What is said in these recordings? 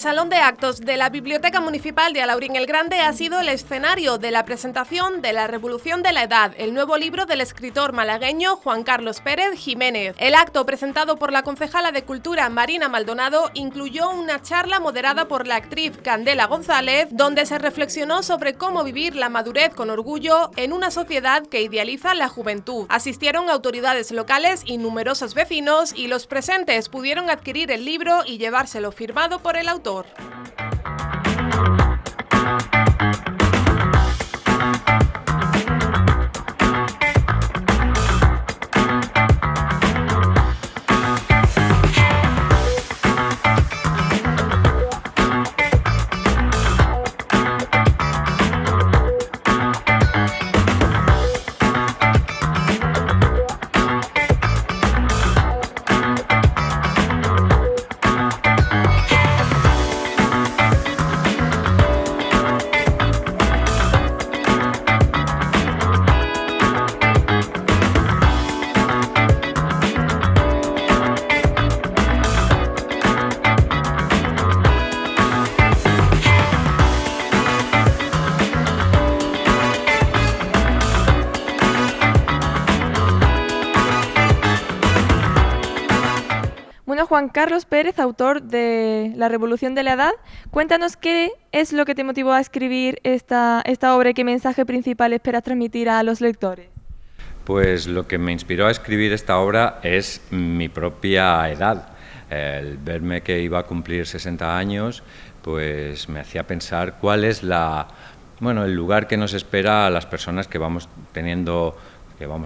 Salón de Actos de la Biblioteca Municipal de Alaurín el Grande ha sido el escenario de la presentación de La Revolución de la Edad, el nuevo libro del escritor malagueño Juan Carlos Pérez Jiménez. El acto, presentado por la concejala de Cultura Marina Maldonado, incluyó una charla moderada por la actriz Candela González, donde se reflexionó sobre cómo vivir la madurez con orgullo en una sociedad que idealiza la juventud. Asistieron autoridades locales y numerosos vecinos, y los presentes pudieron adquirir el libro y llevárselo firmado por el autor. Bueno, Juan Carlos Pérez, autor de La Revolución de la Edad, cuéntanos qué es lo que te motivó a escribir esta obra y qué mensaje principal esperas transmitir a los lectores. Pues lo que me inspiró a escribir esta obra es mi propia edad. El verme que iba a cumplir 60 años, pues me hacía pensar cuál es el lugar que nos espera a las personas que vamos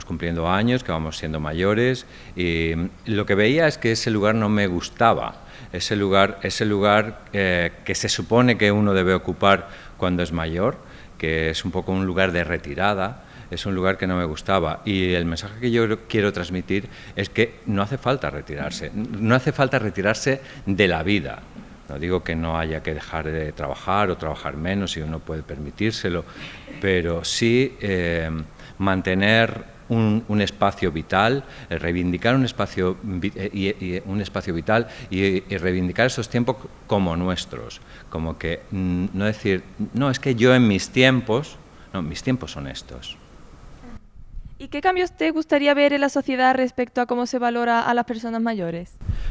cumpliendo años, que vamos siendo mayores, y lo que veía es que ese lugar no me gustaba, ese lugar que se supone que uno debe ocupar cuando es mayor, que es un poco un lugar de retirada, es un lugar que no me gustaba, y el mensaje que yo quiero transmitir es que no hace falta retirarse, no hace falta retirarse de la vida. No digo que no haya que dejar de trabajar o trabajar menos si uno puede permitírselo, pero sí mantener un espacio vital, reivindicar un espacio vital y reivindicar esos tiempos como nuestros, como que no decir, no, es que yo en mis tiempos, no, mis tiempos son estos. ¿Y qué cambios te gustaría ver en la sociedad respecto a cómo se valora a las personas mayores?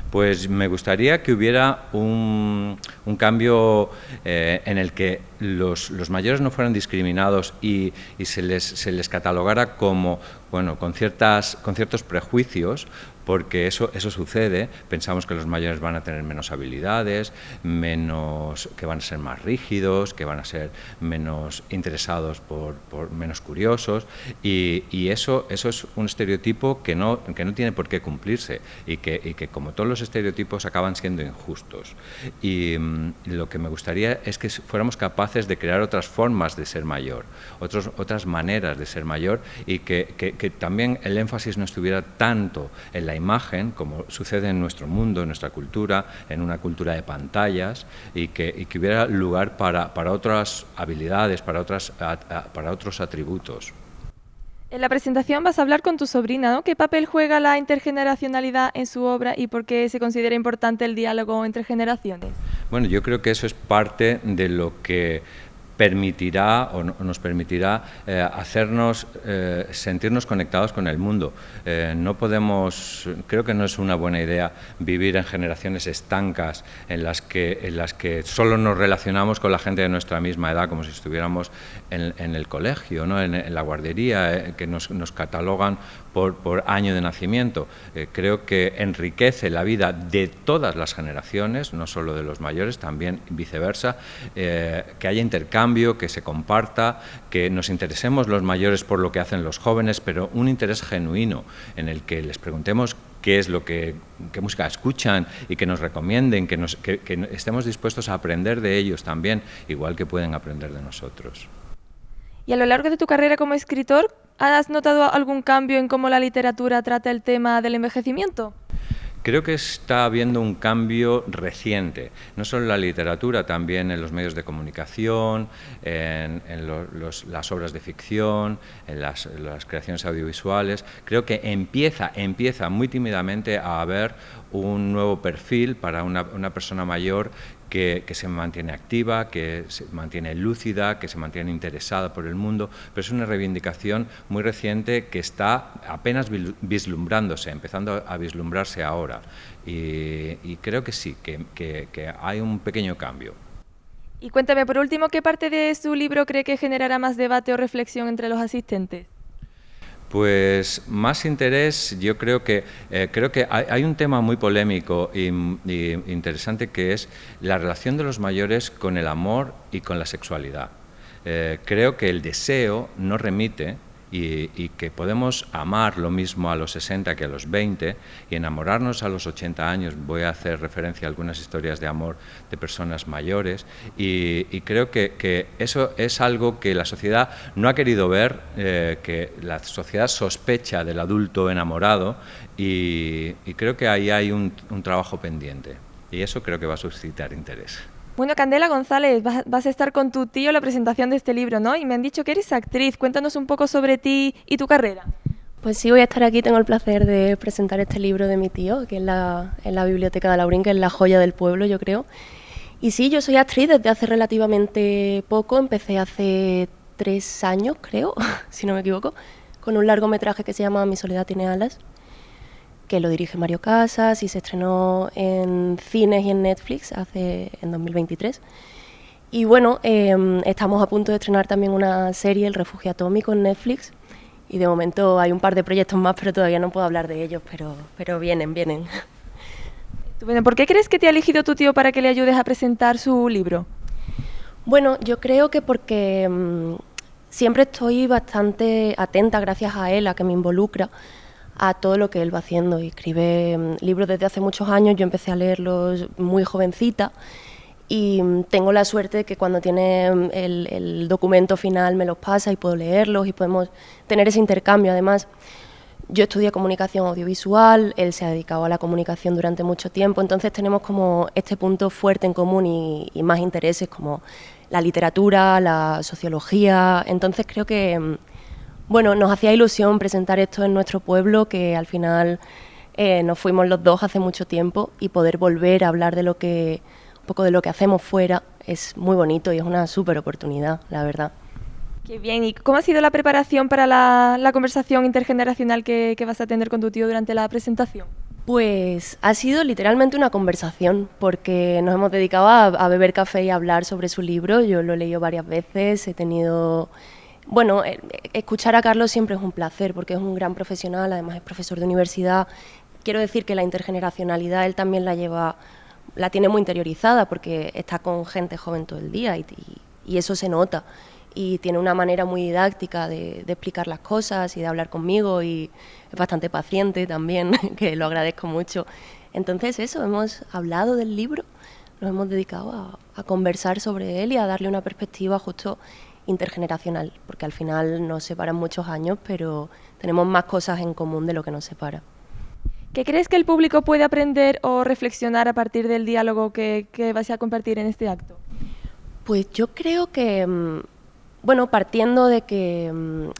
Pues me gustaría que hubiera un cambio en el que los mayores no fueran discriminados y se les catalogara como, con ciertos prejuicios, porque eso sucede. Pensamos que los mayores van a tener menos habilidades, que van a ser más rígidos, que van a ser menos interesados, menos curiosos, y eso es un estereotipo que no tiene por qué cumplirse, y que como todos los estereotipos acaban siendo injustos. Y lo que me gustaría es que fuéramos capaces de crear otras formas de ser mayor, otras maneras de ser mayor, y que también el énfasis no estuviera tanto en la imagen, como sucede en nuestro mundo, en nuestra cultura, en una cultura de pantallas, y que hubiera lugar para otras habilidades, para otros atributos. En la presentación vas a hablar con tu sobrina, ¿no? ¿Qué papel juega la intergeneracionalidad en su obra y por qué se considera importante el diálogo entre generaciones? Bueno, yo creo que eso es parte de lo que permitirá o nos permitirá sentirnos conectados con el mundo. Creo que no es una buena idea vivir en generaciones estancas en las que solo nos relacionamos con la gente de nuestra misma edad, como si estuviéramos en el colegio, ¿no? en la guardería, que nos catalogan por año de nacimiento. Creo que enriquece la vida de todas las generaciones, no solo de los mayores, también viceversa, que haya intercambio, que se comparta, que nos interesemos los mayores por lo que hacen los jóvenes, pero un interés genuino en el que les preguntemos qué música escuchan y que nos recomienden, que estemos dispuestos a aprender de ellos también, igual que pueden aprender de nosotros. Y a lo largo de tu carrera como escritor, ¿has notado algún cambio en cómo la literatura trata el tema del envejecimiento? Creo que está habiendo un cambio reciente, no solo en la literatura, también en los medios de comunicación, en las obras de ficción, en las creaciones audiovisuales. Creo que empieza muy tímidamente a haber un nuevo perfil para una persona mayor que se mantiene activa, que se mantiene lúcida, que se mantiene interesada por el mundo, pero es una reivindicación muy reciente que está apenas vislumbrándose, empezando a vislumbrarse ahora. Y creo que sí, que hay un pequeño cambio. Y cuéntame, por último, ¿qué parte de su libro cree que generará más debate o reflexión entre los asistentes? Pues más interés, yo creo que hay un tema muy polémico y interesante, que es la relación de los mayores con el amor y con la sexualidad. Creo que el deseo no remite y que podemos amar lo mismo a los 60 que a los 20 y enamorarnos a los 80 años. Voy a hacer referencia a algunas historias de amor de personas mayores y creo que eso es algo que la sociedad no ha querido ver, que la sociedad sospecha del adulto enamorado y creo que ahí hay un trabajo pendiente y eso creo que va a suscitar interés. Bueno, Candela González, vas a estar con tu tío en la presentación de este libro, ¿no? Y me han dicho que eres actriz. Cuéntanos un poco sobre ti y tu carrera. Pues sí, voy a estar aquí. Tengo el placer de presentar este libro de mi tío, que es en la Biblioteca de Laurín, que es la joya del pueblo, yo creo. Y sí, yo soy actriz desde hace relativamente poco. Empecé hace 3 años, creo, si no me equivoco, con un largometraje que se llama Mi soledad tiene alas, que lo dirige Mario Casas y se estrenó en cines y en Netflix en 2023. Y bueno, estamos a punto de estrenar también una serie, El refugio atómico, en Netflix. Y de momento hay un par de proyectos más, pero todavía no puedo hablar de ellos, pero vienen. Bueno, ¿por qué crees que te ha elegido tu tío para que le ayudes a presentar su libro? Bueno, yo creo que porque siempre estoy bastante atenta, gracias a él, a que me involucra, a todo lo que él va haciendo. Y escribe libros desde hace muchos años. Yo empecé a leerlos muy jovencita y tengo la suerte de que cuando tiene el documento final me los pasa y puedo leerlos y podemos tener ese intercambio. Además, yo estudié comunicación audiovisual, él se ha dedicado a la comunicación durante mucho tiempo, entonces tenemos como este punto fuerte en común y más intereses como la literatura, la sociología. Entonces creo que bueno, nos hacía ilusión presentar esto en nuestro pueblo, que al final nos fuimos los dos hace mucho tiempo, y poder volver a hablar un poco de lo que hacemos fuera es muy bonito y es una súper oportunidad, la verdad. Qué bien. ¿Y cómo ha sido la preparación para la conversación intergeneracional que vas a tener con tu tío durante la presentación? Pues ha sido literalmente una conversación, porque nos hemos dedicado a beber café y a hablar sobre su libro. Yo lo he leído varias veces, he tenido... Bueno, escuchar a Carlos siempre es un placer, porque es un gran profesional, además es profesor de universidad. Quiero decir que la intergeneracionalidad él también la tiene muy interiorizada, porque está con gente joven todo el día y eso se nota. Y tiene una manera muy didáctica de explicar las cosas y de hablar conmigo, y es bastante paciente también, que lo agradezco mucho. Entonces eso, hemos hablado del libro, nos hemos dedicado a conversar sobre él y a darle una perspectiva justo intergeneracional, porque al final nos separan muchos años, pero tenemos más cosas en común de lo que nos separa. ¿Qué crees que el público puede aprender o reflexionar a partir del diálogo que vas a compartir en este acto? Pues yo creo que, bueno, partiendo de que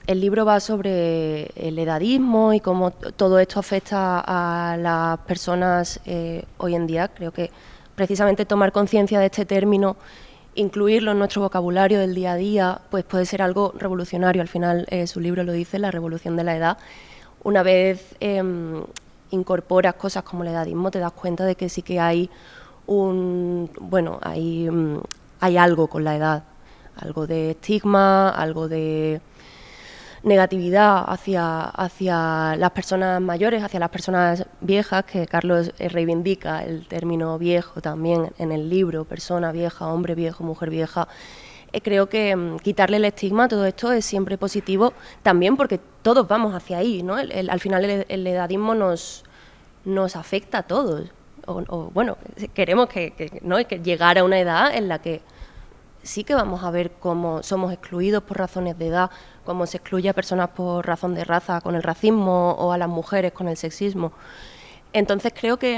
el libro va sobre el edadismo y cómo todo esto afecta a las personas hoy en día, creo que precisamente tomar conciencia de este término, incluirlo en nuestro vocabulario del día a día, pues puede ser algo revolucionario. Al final su libro lo dice, La revolución de la edad. Una vez incorporas cosas como el edadismo, te das cuenta de que sí que hay hay algo con la edad, algo de estigma, algo de negatividad hacia las personas mayores, hacia las personas viejas, que Carlos reivindica el término viejo también en el libro, persona vieja, hombre viejo, mujer vieja. Creo que quitarle el estigma a todo esto es siempre positivo, también porque todos vamos hacia ahí, ¿no? Al final el edadismo nos afecta a todos, bueno, queremos que llegar a una edad en la que sí que vamos a ver cómo somos excluidos por razones de edad, cómo se excluye a personas por razón de raza con el racismo o a las mujeres con el sexismo. Entonces creo que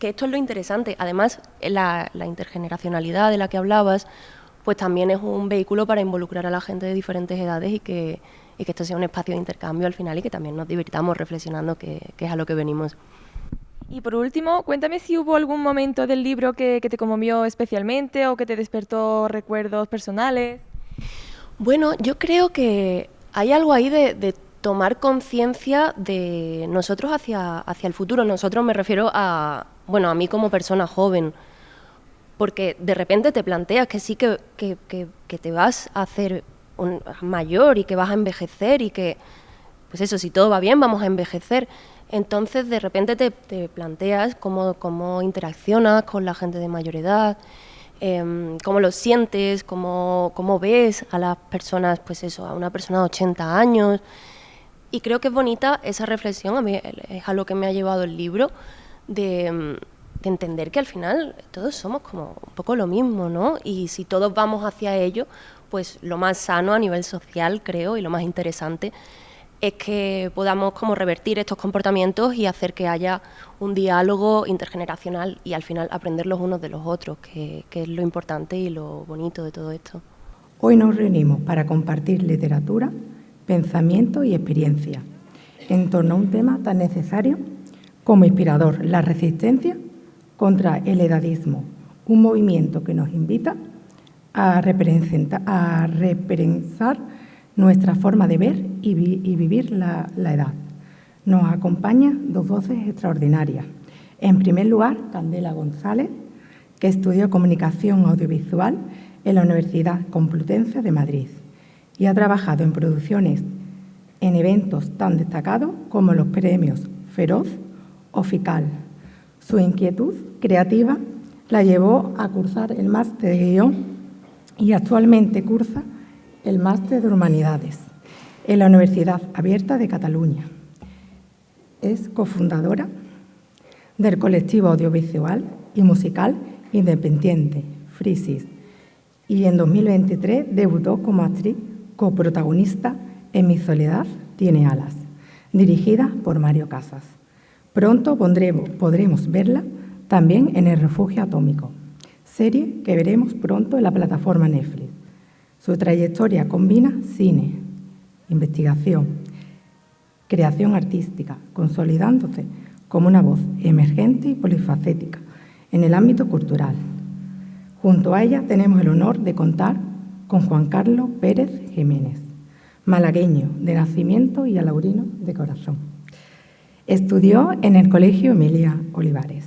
esto es lo interesante. Además, la intergeneracionalidad de la que hablabas, pues también es un vehículo para involucrar a la gente de diferentes edades y que esto sea un espacio de intercambio al final y que también nos divirtamos reflexionando, que es a lo que venimos. Y por último, cuéntame si hubo algún momento del libro que te conmovió especialmente o que te despertó recuerdos personales. Bueno, yo creo que hay algo ahí de tomar conciencia de nosotros hacia el futuro. Nosotros me refiero a mí como persona joven, porque de repente te planteas que sí que te vas a hacer mayor y que vas a envejecer y que, pues eso, si todo va bien, vamos a envejecer. Entonces, de repente te planteas cómo interaccionas con la gente de mayor edad, cómo lo sientes, cómo ves a las personas, pues eso, a una persona de 80 años. Y creo que es bonita esa reflexión, a mí es a lo que me ha llevado el libro, de entender que al final todos somos como un poco lo mismo, ¿no? Y si todos vamos hacia ello, pues lo más sano a nivel social, creo, y lo más interesante es que podamos como revertir estos comportamientos y hacer que haya un diálogo intergeneracional y al final aprender los unos de los otros, que es lo importante y lo bonito de todo esto. Hoy nos reunimos para compartir literatura, pensamiento y experiencia en torno a un tema tan necesario como inspirador, la resistencia contra el edadismo, un movimiento que nos invita a repensar nuestra forma de ver y vivir la edad. Nos acompañan dos voces extraordinarias. En primer lugar, Candela González, que estudió Comunicación Audiovisual en la Universidad Complutense de Madrid y ha trabajado en producciones en eventos tan destacados como los premios Feroz o FICAL. Su inquietud creativa la llevó a cursar el máster de guión y actualmente cursa el máster de Humanidades en la Universidad Abierta de Cataluña. Es cofundadora del colectivo audiovisual y musical independiente Frisis y en 2023 debutó como actriz coprotagonista en Mi soledad tiene alas, dirigida por Mario Casas. Pronto podremos verla también en El refugio atómico, serie que veremos pronto en la plataforma Netflix. Su trayectoria combina cine, investigación, creación artística, consolidándose como una voz emergente y polifacética en el ámbito cultural. Junto a ella tenemos el honor de contar con Juan Carlos Pérez Jiménez, malagueño de nacimiento y alaurino de corazón. Estudió en el Colegio Emilia Olivares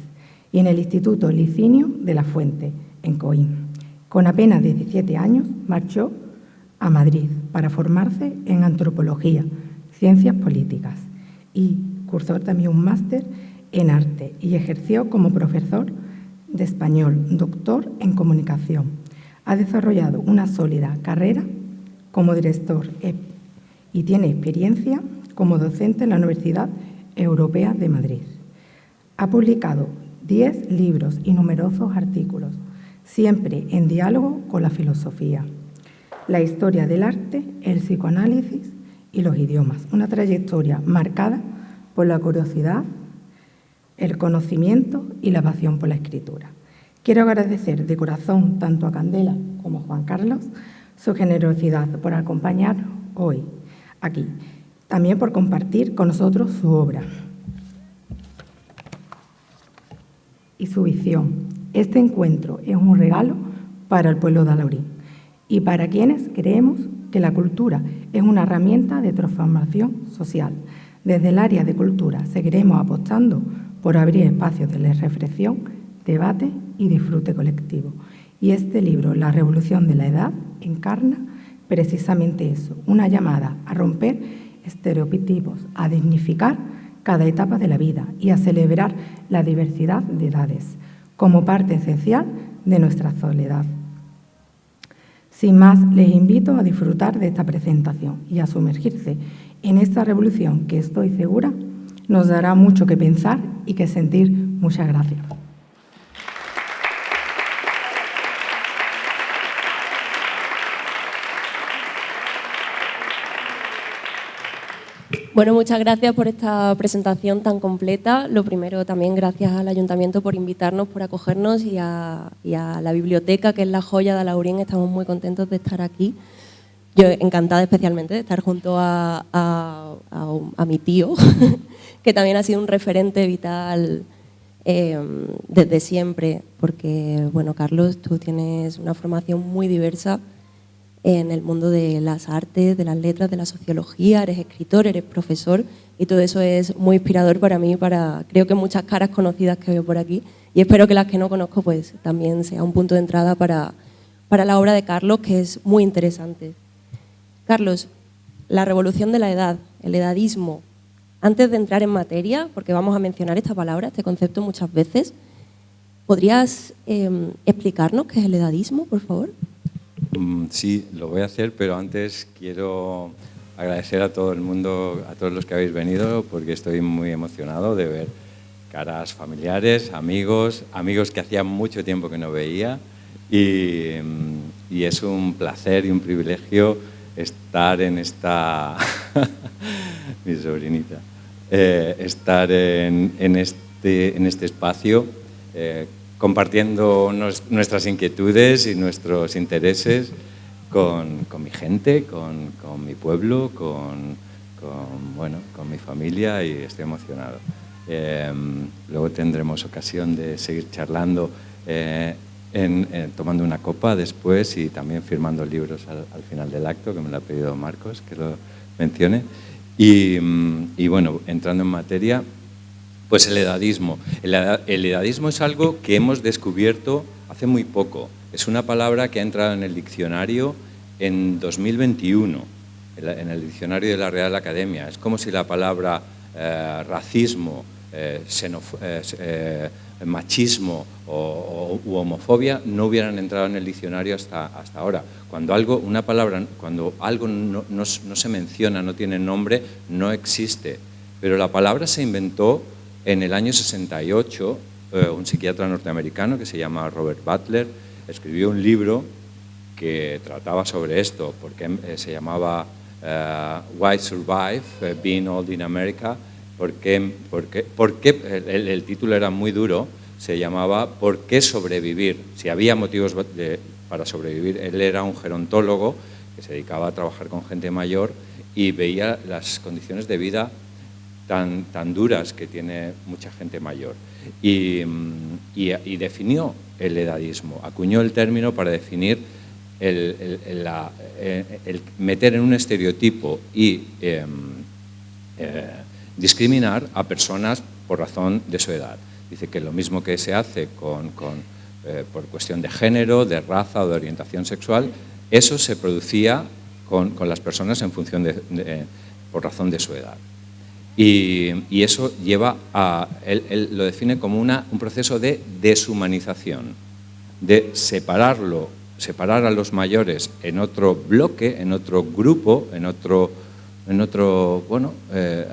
y en el Instituto Licinio de la Fuente, en Coín. Con apenas 17 años marchó a Madrid para formarse en Antropología, Ciencias Políticas y cursó también un máster en Arte y ejerció como profesor de español, doctor en Comunicación. Ha desarrollado una sólida carrera como director y tiene experiencia como docente en la Universidad Europea de Madrid. Ha publicado 10 libros y numerosos artículos, siempre en diálogo con la filosofía, la historia del arte, el psicoanálisis y los idiomas. Una trayectoria marcada por la curiosidad, el conocimiento y la pasión por la escritura. Quiero agradecer de corazón tanto a Candela como a Juan Carlos su generosidad por acompañarnos hoy aquí, también por compartir con nosotros su obra y su visión. Este encuentro es un regalo para el pueblo de Alaurín y para quienes creemos que la cultura es una herramienta de transformación social. Desde el área de cultura seguiremos apostando por abrir espacios de reflexión, debate y disfrute colectivo. Y este libro, La revolución de la edad, encarna precisamente eso, una llamada a romper estereotipos, a dignificar cada etapa de la vida y a celebrar la diversidad de edades como parte esencial de nuestra soledad. Sin más, les invito a disfrutar de esta presentación y a sumergirse en esta revolución que estoy segura nos dará mucho que pensar y que sentir. Muchas gracias. Bueno, muchas gracias por esta presentación tan completa. Lo primero, también gracias al Ayuntamiento por invitarnos, por acogernos y a la biblioteca, que es la joya de Alaurín. Estamos muy contentos de estar aquí. Yo encantada especialmente de estar junto a mi tío, que también ha sido un referente vital desde siempre, porque, bueno, Carlos, tú tienes una formación muy diversa en el mundo de las artes, de las letras, de la sociología, eres escritor, eres profesor, y todo eso es muy inspirador para mí, creo que muchas caras conocidas que veo por aquí, y espero que las que no conozco pues también sea un punto de entrada para la obra de Carlos, que es muy interesante. Carlos, la revolución de la edad, el edadismo. Antes de entrar en materia, porque vamos a mencionar esta palabra, este concepto muchas veces, ¿podrías explicarnos qué es el edadismo, por favor? Sí, lo voy a hacer, pero antes quiero agradecer a todo el mundo, a todos los que habéis venido, porque estoy muy emocionado de ver caras familiares, amigos que hacía mucho tiempo que no veía, y es un placer y un privilegio estar en esta... mi sobrinita, estar en este espacio, compartiendo nuestras inquietudes y nuestros intereses con mi gente, con mi pueblo, con mi familia, y estoy emocionado. Luego tendremos ocasión de seguir charlando, tomando una copa después, y también firmando libros al final del acto, que me lo ha pedido Marcos que lo mencione. Y bueno, entrando en materia, pues el edadismo. El edadismo es algo que hemos descubierto hace muy poco. Es una palabra que ha entrado en el diccionario en 2021, en el diccionario de la Real Academia. Es como si la palabra racismo, machismo u homofobia no hubieran entrado en el diccionario hasta ahora. Cuando algo no se menciona, no tiene nombre, no existe. Pero la palabra se inventó en el año 68, un psiquiatra norteamericano que se llama Robert Butler escribió un libro que trataba sobre esto, porque se llamaba Why Survive, Being Old in America. Porque el título era muy duro, se llamaba ¿Por qué sobrevivir? Si había motivos para sobrevivir. Él era un gerontólogo que se dedicaba a trabajar con gente mayor y veía las condiciones de vida tan duras que tiene mucha gente mayor. Y definió el edadismo, acuñó el término para definir el meter en un estereotipo y discriminar a personas por razón de su edad. Dice que lo mismo que se hace por cuestión de género, de raza o de orientación sexual, eso se producía con las personas en función por razón de su edad. Y eso lleva él lo define como un proceso de deshumanización, de separar a los mayores en otro bloque, en otro grupo,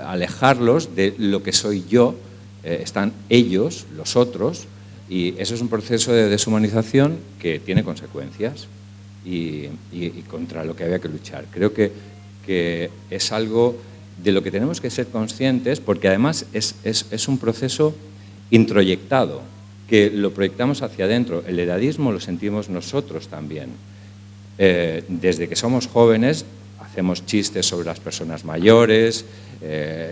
alejarlos de lo que soy yo, están ellos, los otros, y eso es un proceso de deshumanización que tiene consecuencias y contra lo que había que luchar. Creo que es algo de lo que tenemos que ser conscientes, porque además es un proceso introyectado, que lo proyectamos hacia adentro. El edadismo lo sentimos nosotros también. Desde que somos jóvenes hacemos chistes sobre las personas mayores,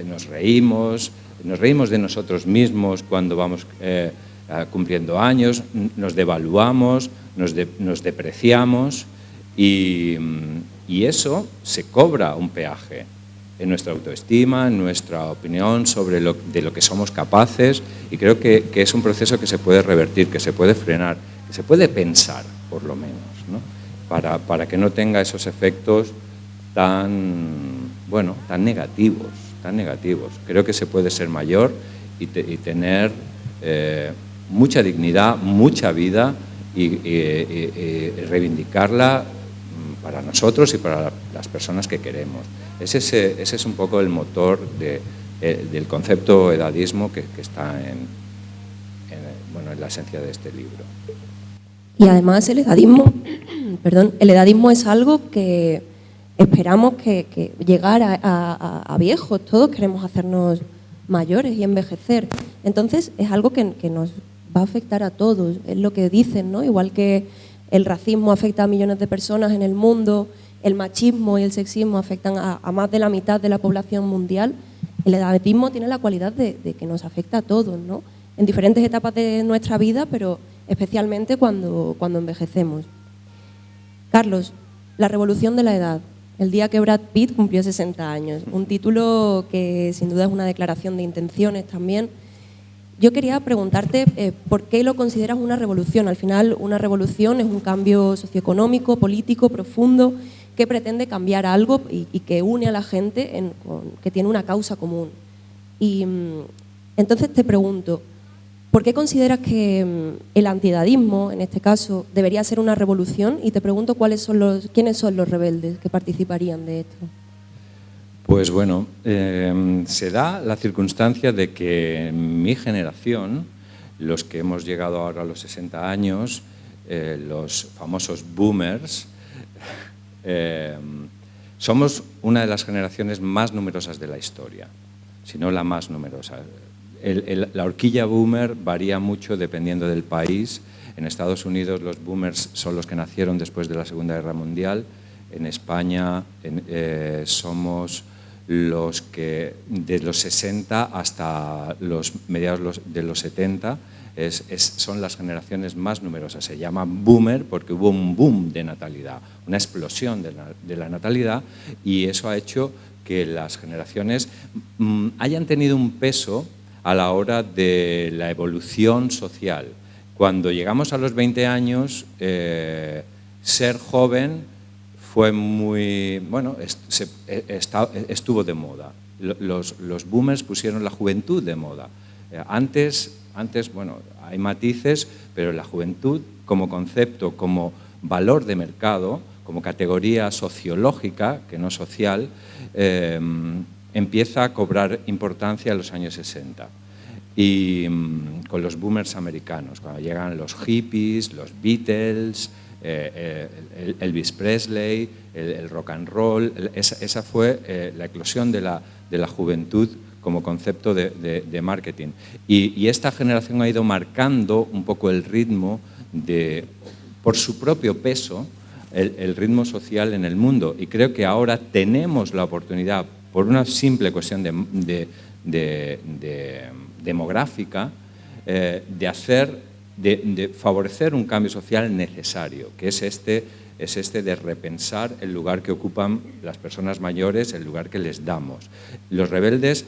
nos reímos de nosotros mismos cuando vamos cumpliendo años, nos devaluamos, nos depreciamos, y eso se cobra un peaje en nuestra autoestima, en nuestra opinión sobre de lo que somos capaces, y creo que es un proceso que se puede revertir, que se puede frenar, que se puede pensar, por lo menos, ¿no? Para que no tenga esos efectos tan negativos. Creo que se puede ser mayor y tener mucha dignidad, mucha vida, y reivindicarla para nosotros y para las personas que queremos. Ese es un poco el motor del concepto edadismo que está en la esencia de este libro. Y además el edadismo es algo que esperamos que llegar a viejos. Todos queremos hacernos mayores y envejecer. Entonces es algo que nos va a afectar a todos, es lo que dicen, ¿no? Igual que el racismo afecta a millones de personas en el mundo, el machismo y el sexismo afectan a más de la mitad de la población mundial, el edadismo tiene la cualidad de que nos afecta a todos, ¿no? en diferentes etapas de nuestra vida, pero especialmente cuando envejecemos. Carlos, la revolución de la edad, el día que Brad Pitt cumplió 60 años, un título que sin duda es una declaración de intenciones también. Yo quería preguntarte por qué lo consideras una revolución. Al final, una revolución es un cambio socioeconómico, político, profundo, que pretende cambiar algo y que une a la gente, que tiene una causa común. Y entonces te pregunto, ¿por qué consideras que el antiedadismo, en este caso, debería ser una revolución? Y te pregunto quiénes son los rebeldes que participarían de esto. Pues bueno, se da la circunstancia de que en mi generación, los que hemos llegado ahora a los 60 años, los famosos boomers, somos una de las generaciones más numerosas de la historia, si no la más numerosa. La horquilla boomer varía mucho dependiendo del país. En Estados Unidos los boomers son los que nacieron después de la Segunda Guerra Mundial. En España somos los que de los 60 hasta los mediados de los 70 son las generaciones más numerosas. Se llama boomer porque hubo un boom de natalidad, una explosión de la natalidad, y eso ha hecho que las generaciones hayan tenido un peso a la hora de la evolución social. Cuando llegamos a los 20 años, ser joven fue muy, bueno, estuvo de moda. Los boomers pusieron la juventud de moda. Antes, bueno, hay matices, pero la juventud como concepto, como valor de mercado, como categoría sociológica, que no social, empieza a cobrar importancia en los años 60. Y con los boomers americanos, cuando llegan los hippies, los Beatles, Elvis Presley, el rock and roll, esa fue la eclosión de la juventud como concepto de marketing. Y esta generación ha ido marcando un poco el ritmo por su propio peso, el ritmo social en el mundo. Y creo que ahora tenemos la oportunidad, por una simple cuestión demográfica, de favorecer un cambio social necesario, que es este de repensar el lugar que ocupan las personas mayores, el lugar que les damos. Los rebeldes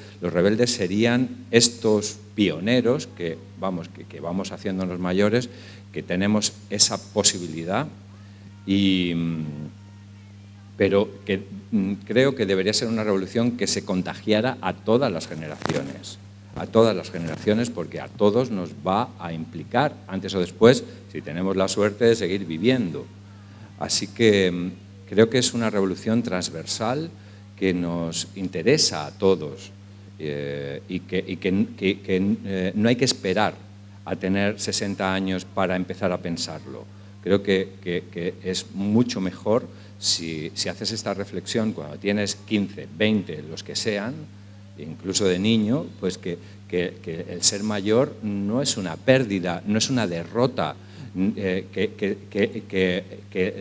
serían estos pioneros que vamos haciéndonos mayores, que tenemos esa posibilidad, pero que creo que debería ser una revolución que se contagiara a todas las generaciones. Porque a todos nos va a implicar, antes o después, si tenemos la suerte de seguir viviendo. Así que creo que es una revolución transversal que nos interesa a todos y que no hay que esperar a tener 60 años para empezar a pensarlo. Creo que es mucho mejor si haces esta reflexión cuando tienes 15, 20, los que sean, incluso de niño, pues que el ser mayor no es una pérdida, no es una derrota, que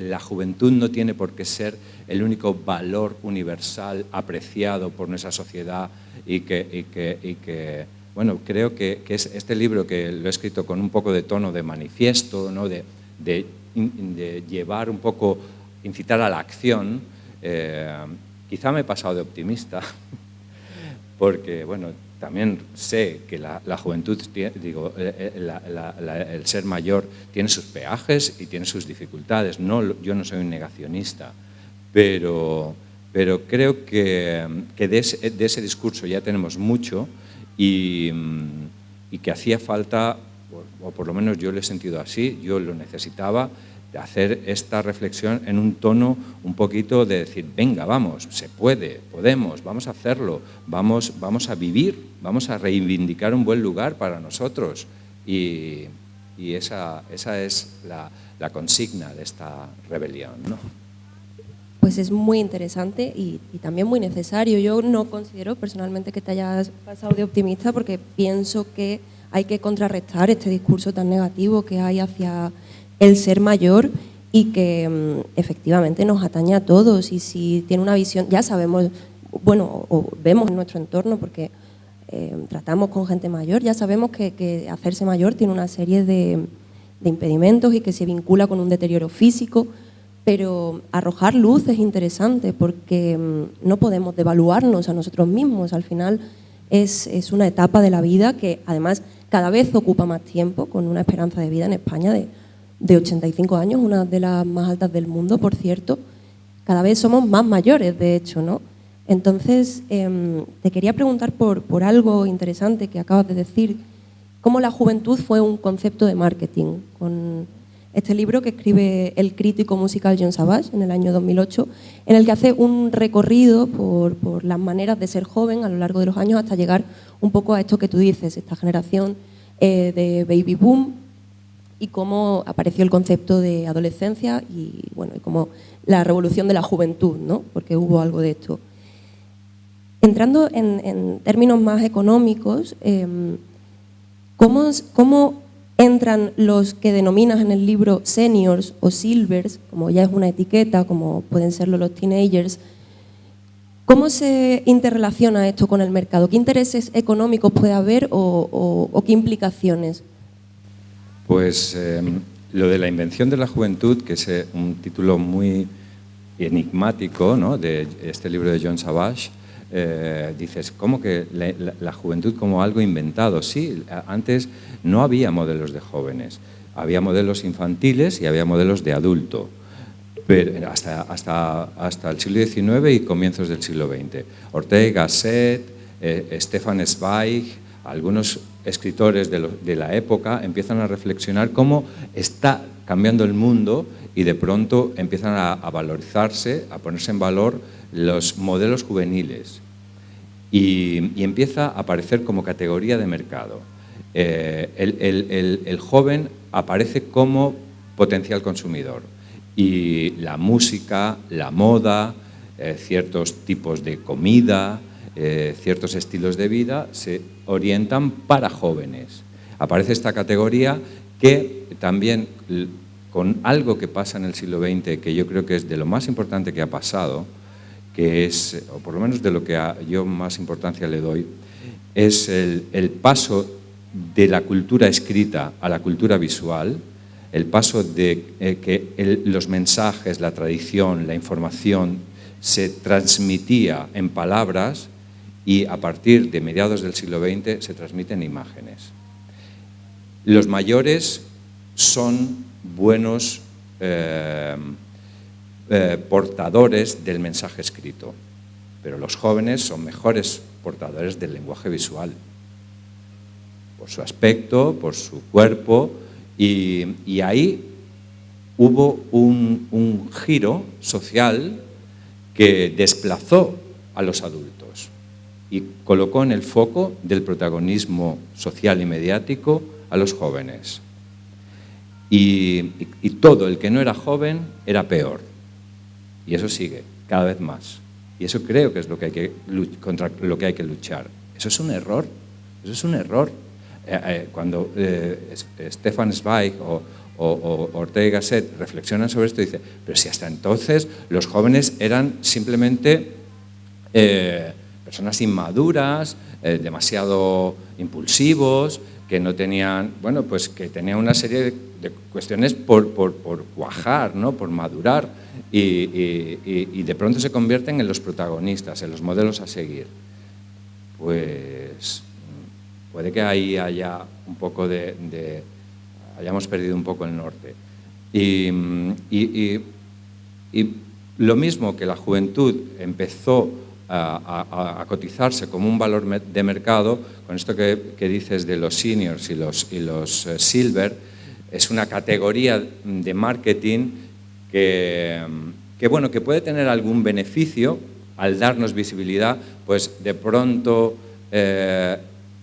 la juventud no tiene por qué ser el único valor universal apreciado por nuestra sociedad y que bueno, creo que es este libro, que lo he escrito con un poco de tono de manifiesto, ¿no? de llevar un poco, incitar a la acción. Quizá me he pasado de optimista, porque bueno, también sé que la juventud, el ser mayor tiene sus peajes y tiene sus dificultades. Yo no soy un negacionista, pero creo que de ese discurso ya tenemos mucho y que hacía falta, o por lo menos yo lo he sentido así, yo lo necesitaba, de hacer esta reflexión en un tono un poquito de decir, venga, vamos, se puede, podemos, vamos a hacerlo, vamos a vivir, vamos a reivindicar un buen lugar para nosotros. Y esa es la consigna de esta rebelión, ¿no? Pues es muy interesante y también muy necesario. Yo no considero personalmente que te hayas pasado de optimista, porque pienso que hay que contrarrestar este discurso tan negativo que hay hacia el ser mayor y que efectivamente nos atañe a todos. Y si tiene una visión, ya sabemos, bueno, o vemos en nuestro entorno, porque tratamos con gente mayor, ya sabemos que hacerse mayor tiene una serie de impedimentos y que se vincula con un deterioro físico, pero arrojar luz es interesante porque no podemos devaluarnos a nosotros mismos. Al final es una etapa de la vida que además cada vez ocupa más tiempo, con una esperanza de vida en España de 85 años, una de las más altas del mundo, por cierto. Cada vez somos más mayores, de hecho, ¿no? Entonces, te quería preguntar por algo interesante que acabas de decir, cómo la juventud fue un concepto de marketing, con este libro que escribe el crítico musical John Savage en el año 2008, en el que hace un recorrido por las maneras de ser joven a lo largo de los años hasta llegar un poco a esto que tú dices, esta generación de baby boom, y cómo apareció el concepto de adolescencia y, bueno, y cómo la revolución de la juventud, ¿no? Porque hubo algo de esto. Entrando en términos más económicos, ¿cómo entran los que denominas en el libro seniors o silvers, como ya es una etiqueta, como pueden serlo los teenagers? ¿Cómo se interrelaciona esto con el mercado? ¿Qué intereses económicos puede haber o qué implicaciones? Pues lo de la invención de la juventud, que es un título muy enigmático, ¿no?, de este libro de John Savage, dices, ¿cómo que la juventud como algo inventado? Sí, antes no había modelos de jóvenes, había modelos infantiles y había modelos de adulto, pero hasta el siglo XIX y comienzos del siglo XX. Ortega y Gasset, Stefan Zweig, algunos escritores de la época empiezan a reflexionar cómo está cambiando el mundo y de pronto empiezan a valorizarse, a ponerse en valor los modelos juveniles y empieza a aparecer como categoría de mercado. El joven aparece como potencial consumidor y la música, la moda, ciertos tipos de comida, ciertos estilos de vida se orientan para jóvenes. Aparece esta categoría que también, con algo que pasa en el siglo XX, que yo creo que es de lo más importante que ha pasado, que es, o por lo menos de lo que yo más importancia le doy, es el paso de la cultura escrita a la cultura visual, el paso de que los mensajes, la tradición, la información se transmitía en palabras y a partir de mediados del siglo XX se transmiten imágenes. Los mayores son buenos portadores del mensaje escrito, pero los jóvenes son mejores portadores del lenguaje visual, por su aspecto, por su cuerpo, y ahí hubo un giro social que desplazó a los adultos y colocó en el foco del protagonismo social y mediático a los jóvenes. Y todo el que no era joven era peor. Y eso sigue cada vez más. Y eso creo que es contra lo que hay que luchar. Eso es un error. Eso es un error. Cuando Stefan Zweig o Ortega y Gasset reflexionan sobre esto, dice, pero si hasta entonces los jóvenes eran simplemente personas inmaduras, demasiado impulsivos, que no tenían, bueno, pues que tenían una serie de cuestiones por cuajar, ¿no?, por madurar, y de pronto se convierten en los protagonistas, en los modelos a seguir. Pues puede que ahí haya un poco hayamos perdido un poco el norte. Y lo mismo que la juventud empezó a cotizarse como un valor de mercado, con esto que dices de los seniors y los silver, es una categoría de marketing que puede tener algún beneficio al darnos visibilidad. Pues de pronto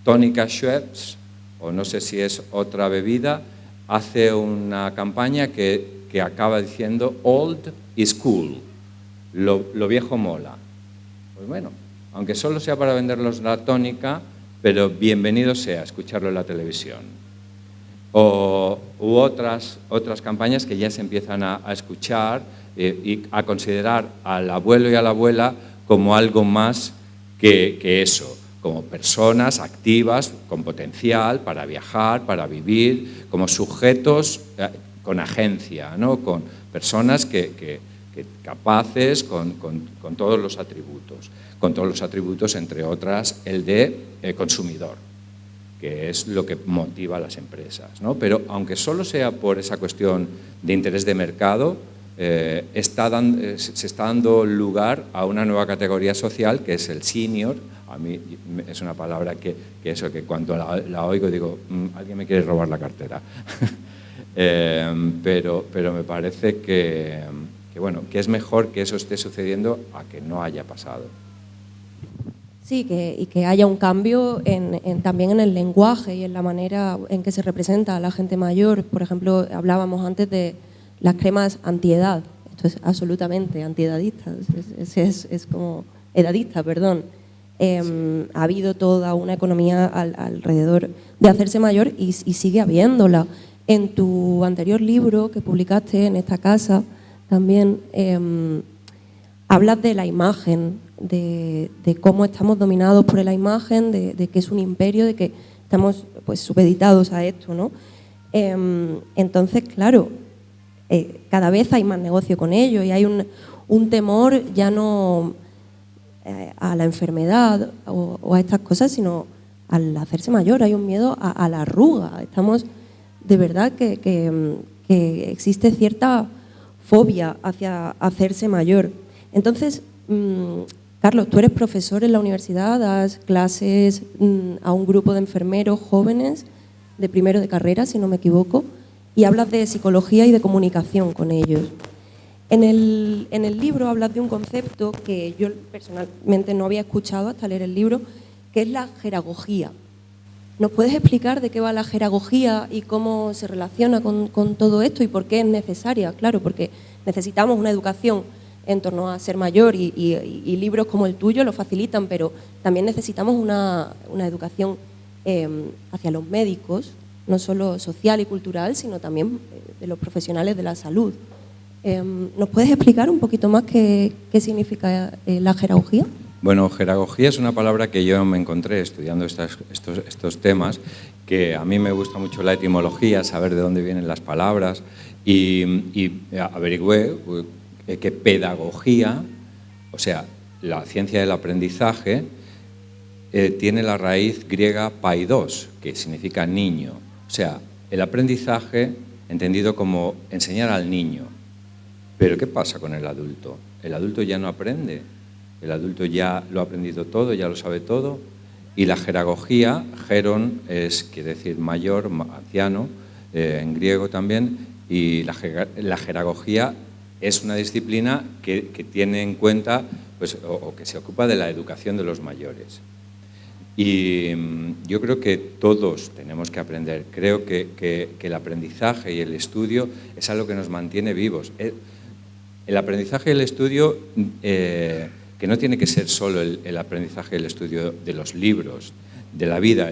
Tónica Schweppes, o no sé si es otra bebida, hace una campaña que acaba diciendo old is cool, lo viejo mola. Pues bueno, aunque solo sea para venderlos la tónica, pero bienvenido sea escucharlo en la televisión. U otras campañas que ya se empiezan a escuchar y a considerar al abuelo y a la abuela como algo más que eso. como personas activas, con potencial para viajar, para vivir, como sujetos con agencia, ¿no? Con personas que capaces con todos los atributos, entre otras el de consumidor, que es lo que motiva a las empresas, ¿no? Pero aunque solo sea por esa cuestión de interés de mercado, se está dando lugar a una nueva categoría social que es el senior. A mí es una palabra que cuando la oigo digo, alguien me quiere robar la cartera. Pero me parece que es mejor que eso esté sucediendo a que no haya pasado. Sí, y que haya un cambio también en el lenguaje y en la manera en que se representa a la gente mayor. Por ejemplo, hablábamos antes de las cremas antiedad. Esto es absolutamente antiedadista, es como edadista, perdón. Ha habido toda una economía alrededor de hacerse mayor y sigue habiéndola. En tu anterior libro que publicaste en esta casa también hablas de la imagen, de cómo estamos dominados por la imagen, de que es un imperio, de que estamos pues supeditados a esto, ¿no? Entonces, claro, cada vez hay más negocio con ello y hay un temor ya no a la enfermedad o a estas cosas, sino al hacerse mayor. Hay un miedo a la arruga. Estamos, de verdad, que existe cierta fobia hacia hacerse mayor. Entonces, Carlos, tú eres profesor en la universidad, das clases a un grupo de enfermeros jóvenes de primero de carrera, si no me equivoco, y hablas de psicología y de comunicación con ellos. En el libro hablas de un concepto que yo personalmente no había escuchado hasta leer el libro, que es la jeragogía. ¿Nos puedes explicar de qué va la jeragogía y cómo se relaciona con todo esto y por qué es necesaria? Claro, porque necesitamos una educación en torno a ser mayor y libros como el tuyo lo facilitan, pero también necesitamos una educación hacia los médicos, no solo social y cultural, sino también de los profesionales de la salud. ¿Nos puedes explicar un poquito más qué significa la jeragogía? Bueno, jeragogía es una palabra que yo me encontré estudiando estos temas, que a mí me gusta mucho la etimología, saber de dónde vienen las palabras, y averigüé que pedagogía, o sea, la ciencia del aprendizaje, tiene la raíz griega paidos, que significa niño. O sea, el aprendizaje entendido como enseñar al niño. Pero ¿qué pasa con el adulto? El adulto ya no aprende. El adulto ya lo ha aprendido todo, ya lo sabe todo. Y la jeragogía, geron quiere decir mayor, anciano, en griego también, y la jeragogía es una disciplina que tiene en cuenta, pues, o que se ocupa de la educación de los mayores. Y yo creo que todos tenemos que aprender. Creo que el aprendizaje y el estudio es algo que nos mantiene vivos. El aprendizaje y el estudio, que no tiene que ser solo el aprendizaje y el estudio de los libros, de la vida,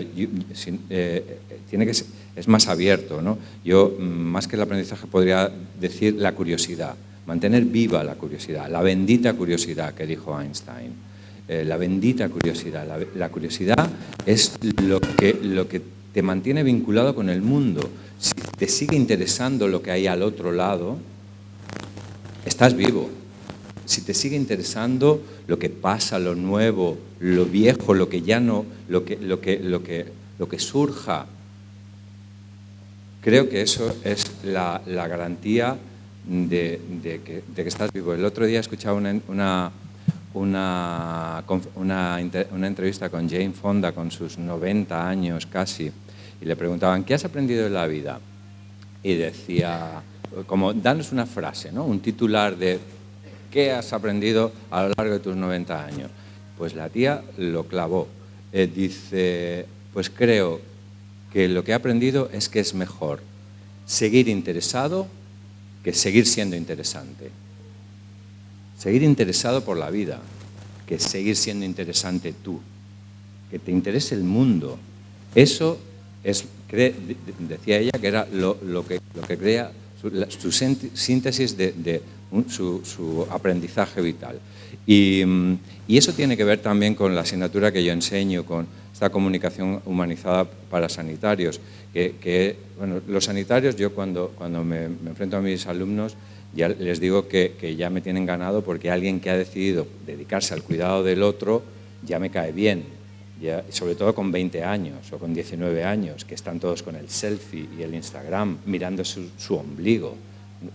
tiene que ser, es más abierto, ¿no? Yo, más que el aprendizaje, podría decir la curiosidad, mantener viva la curiosidad, la bendita curiosidad que dijo Einstein. La bendita curiosidad. La curiosidad es lo que te mantiene vinculado con el mundo. Si te sigue interesando lo que hay al otro lado, estás vivo. Si te sigue interesando lo que pasa, lo nuevo, lo viejo, lo que ya no, lo que surja, creo que eso es la garantía de que estás vivo. El otro día escuchaba una entrevista con Jane Fonda con sus 90 años casi, y le preguntaban, ¿qué has aprendido de la vida? Y decía, como, danos una frase, ¿no? Un titular de ¿qué has aprendido a lo largo de tus 90 años? Pues la tía lo clavó. Dice, pues creo que lo que he aprendido es que es mejor seguir interesado que seguir siendo interesante. Seguir interesado por la vida, que seguir siendo interesante tú, que te interese el mundo. Eso es, decía ella, que era lo que crea su síntesis de su aprendizaje vital. Y eso tiene que ver también con la asignatura que yo enseño, con esta comunicación humanizada para sanitarios. Bueno, los sanitarios, yo cuando me enfrento a mis alumnos, ya les digo que ya me tienen ganado, porque alguien que ha decidido dedicarse al cuidado del otro ya me cae bien, ya, sobre todo con 20 años o con 19 años, que están todos con el selfie y el Instagram mirando su ombligo.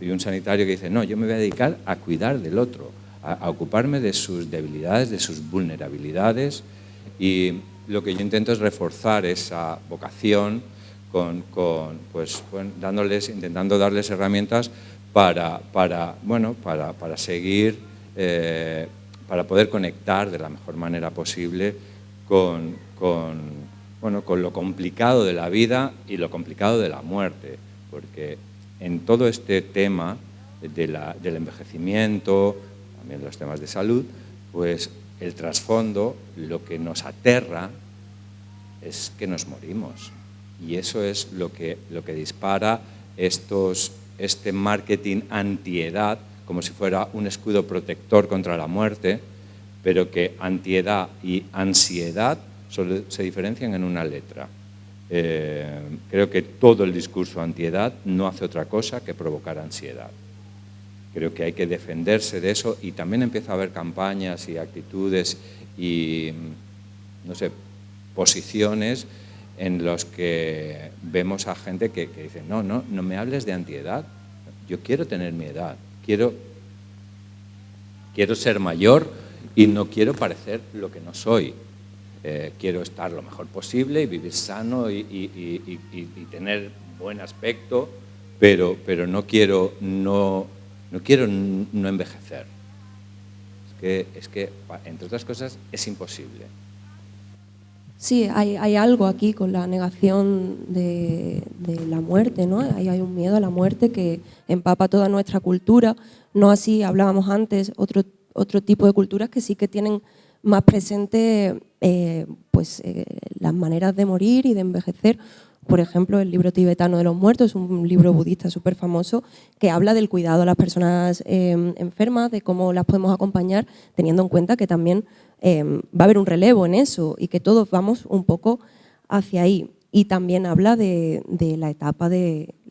Y un sanitario que dice, no, yo me voy a dedicar a cuidar del otro, a ocuparme de sus debilidades, de sus vulnerabilidades, y lo que yo intento es reforzar esa vocación intentando darles herramientas para seguir, para poder conectar de la mejor manera posible con lo complicado de la vida y lo complicado de la muerte, porque en todo este tema del envejecimiento, también los temas de salud, pues el trasfondo, lo que nos aterra es que nos morimos, y eso es lo que dispara este marketing antiedad, como si fuera un escudo protector contra la muerte, pero que antiedad y ansiedad solo se diferencian en una letra. Creo que todo el discurso antiedad no hace otra cosa que provocar ansiedad. Creo que hay que defenderse de eso, y también empieza a haber campañas y actitudes y, no sé, posiciones en los que vemos a gente que dice, no me hables de antiedad, yo quiero tener mi edad, quiero ser mayor y no quiero parecer lo que no soy. Quiero estar lo mejor posible y vivir sano y tener buen aspecto, pero no quiero no envejecer. Es que, entre otras cosas, es imposible. Sí, hay algo aquí con la negación de la muerte, ¿no? Hay un miedo a la muerte que empapa toda nuestra cultura. No así, hablábamos antes, otro tipo de culturas que sí que tienen más presente las maneras de morir y de envejecer. Por ejemplo, el libro tibetano de los muertos es un libro budista súper famoso que habla del cuidado a las personas enfermas, de cómo las podemos acompañar, teniendo en cuenta que también va a haber un relevo en eso y que todos vamos un poco hacia ahí. Y también habla de la etapa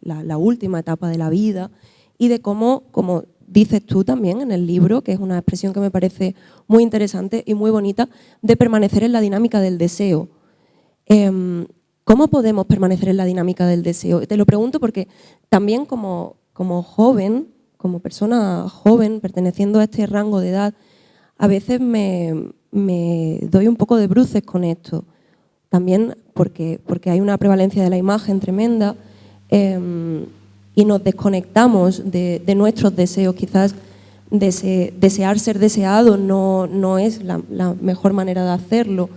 la última etapa de la vida y de cómo, como dices tú también en el libro, que es una expresión que me parece muy interesante y muy bonita, de permanecer en la dinámica del deseo. ¿Cómo podemos permanecer en la dinámica del deseo? Te lo pregunto porque también como joven, como persona joven, perteneciendo a este rango de edad, a veces me doy un poco de bruces con esto. También porque hay una prevalencia de la imagen tremenda y nos desconectamos de nuestros deseos. Quizás desear ser deseado no es la mejor manera de hacerlo.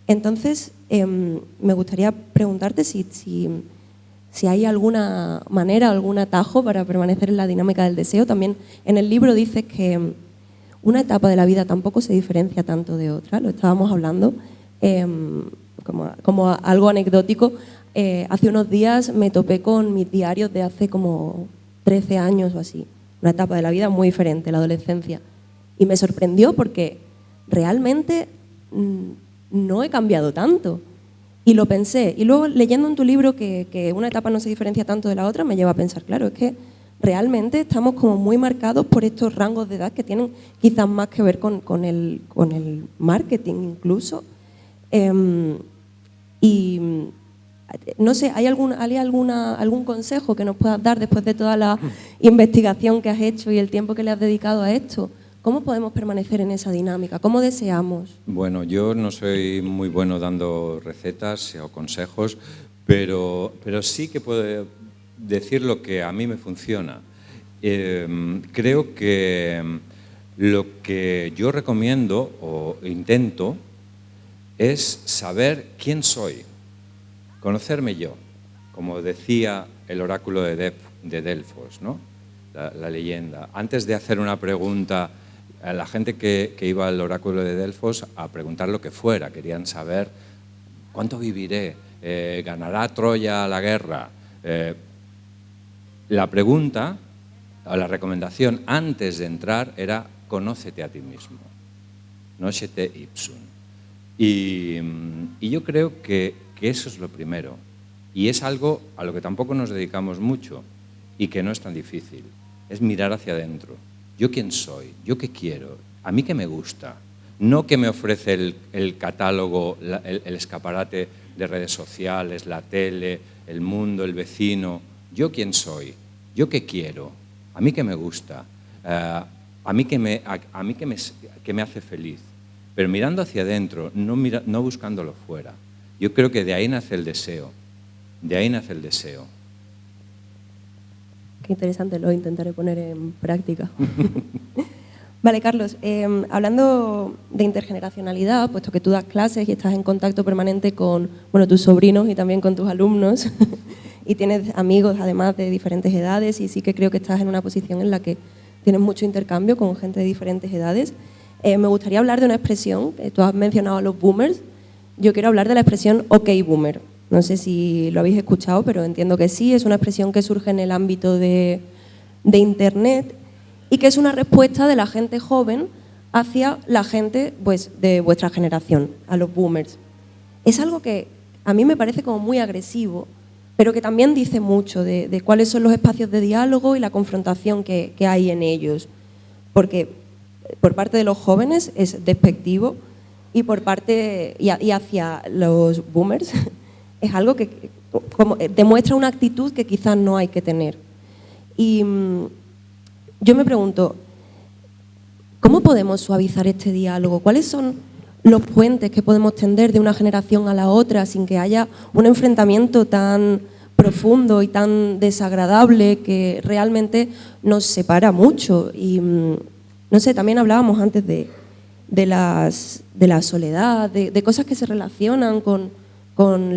Entonces, me gustaría preguntarte si hay alguna manera, algún atajo para permanecer en la dinámica del deseo. También en el libro dices que una etapa de la vida tampoco se diferencia tanto de otra, lo estábamos hablando, como algo anecdótico. Hace unos días me topé con mis diarios de hace como 13 años o así, una etapa de la vida muy diferente, la adolescencia. Y me sorprendió porque realmente no he cambiado tanto. Y lo pensé. Y luego, leyendo en tu libro que una etapa no se diferencia tanto de la otra, me lleva a pensar, claro, es que realmente estamos como muy marcados por estos rangos de edad que tienen quizás más que ver con el marketing incluso. Y no sé, ¿hay algún consejo que nos puedas dar después de toda la investigación que has hecho y el tiempo que le has dedicado a esto? ¿Cómo podemos permanecer en esa dinámica? ¿Cómo deseamos? Bueno, yo no soy muy bueno dando recetas o consejos, pero sí que puedo decir lo que a mí me funciona. Creo que lo que yo recomiendo o intento es saber quién soy, conocerme yo, como decía el oráculo de Delfos, ¿no? La leyenda. Antes de hacer una pregunta, a la gente que iba al oráculo de Delfos a preguntar lo que fuera, querían saber cuánto viviré, ganará Troya la guerra. La pregunta la recomendación antes de entrar era conócete a ti mismo, noscete ipsum. Y yo creo que eso es lo primero. Y es algo a lo que tampoco nos dedicamos mucho y que no es tan difícil. Es mirar hacia adentro. ¿Yo quién soy? ¿Yo qué quiero? ¿A mí qué me gusta? No qué me ofrece el catálogo, el escaparate de redes sociales, la tele, el mundo, el vecino. ¿Yo quién soy? ¿Yo qué quiero? ¿A mí qué me gusta? ¿A mí qué me hace feliz? Pero mirando hacia adentro, no buscándolo fuera. Yo creo que de ahí nace el deseo. De ahí nace el deseo. Qué interesante, lo intentaré poner en práctica. Vale, Carlos, hablando de intergeneracionalidad, puesto que tú das clases y estás en contacto permanente con tus sobrinos y también con tus alumnos, y tienes amigos además de diferentes edades, y sí que creo que estás en una posición en la que tienes mucho intercambio con gente de diferentes edades, me gustaría hablar de una expresión, tú has mencionado a los boomers, yo quiero hablar de la expresión OK Boomer. No sé si lo habéis escuchado, pero entiendo que sí, es una expresión que surge en el ámbito de Internet y que es una respuesta de la gente joven hacia la gente pues, de vuestra generación, a los boomers. Es algo que a mí me parece como muy agresivo, pero que también dice mucho de cuáles son los espacios de diálogo y la confrontación que hay en ellos. Porque por parte de los jóvenes es despectivo y por parte y hacia los boomers es algo que como, demuestra una actitud que quizás no hay que tener. Y yo me pregunto, ¿cómo podemos suavizar este diálogo? ¿Cuáles son los puentes que podemos tender de una generación a la otra sin que haya un enfrentamiento tan profundo y tan desagradable que realmente nos separa mucho? Y no sé, también hablábamos antes de la soledad, de cosas que se relacionan con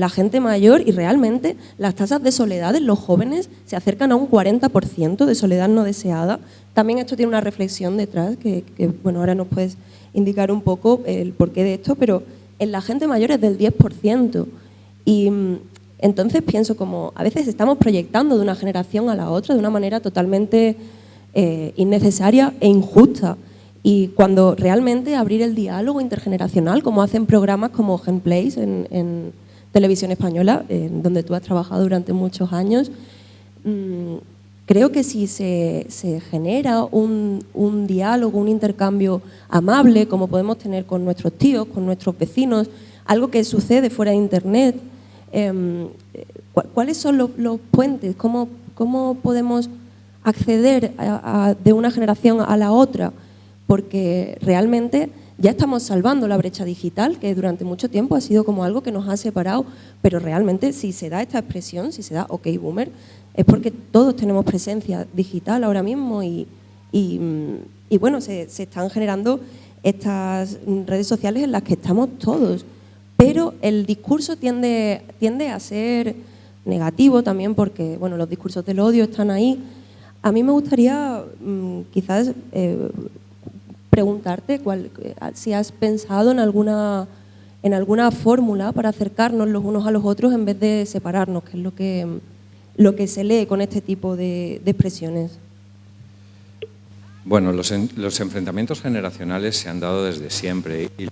la gente mayor, y realmente las tasas de soledad en los jóvenes se acercan a un 40% de soledad no deseada. También esto tiene una reflexión detrás que bueno, ahora nos puedes indicar un poco el porqué de esto, pero en la gente mayor es del 10%. Y entonces pienso como a veces estamos proyectando de una generación a la otra de una manera totalmente innecesaria e injusta. Y cuando realmente abrir el diálogo intergeneracional, como hacen programas como Genplace en Televisión Española, donde tú has trabajado durante muchos años, creo que si se genera un diálogo, un intercambio amable, como podemos tener con nuestros tíos, con nuestros vecinos, algo que sucede fuera de Internet, ¿cuáles son los puentes? ¿Cómo podemos acceder de una generación a la otra? Porque realmente ya estamos salvando la brecha digital, que durante mucho tiempo ha sido como algo que nos ha separado, pero realmente si se da esta expresión, si se da OK Boomer, es porque todos tenemos presencia digital ahora mismo y bueno, se están generando estas redes sociales en las que estamos todos, pero el discurso tiende a ser negativo también porque bueno, los discursos del odio están ahí. A mí me gustaría quizás preguntarte si has pensado en alguna fórmula para acercarnos los unos a los otros en vez de separarnos, que es lo que se lee con este tipo de expresiones. Bueno, los enfrentamientos generacionales se han dado desde siempre y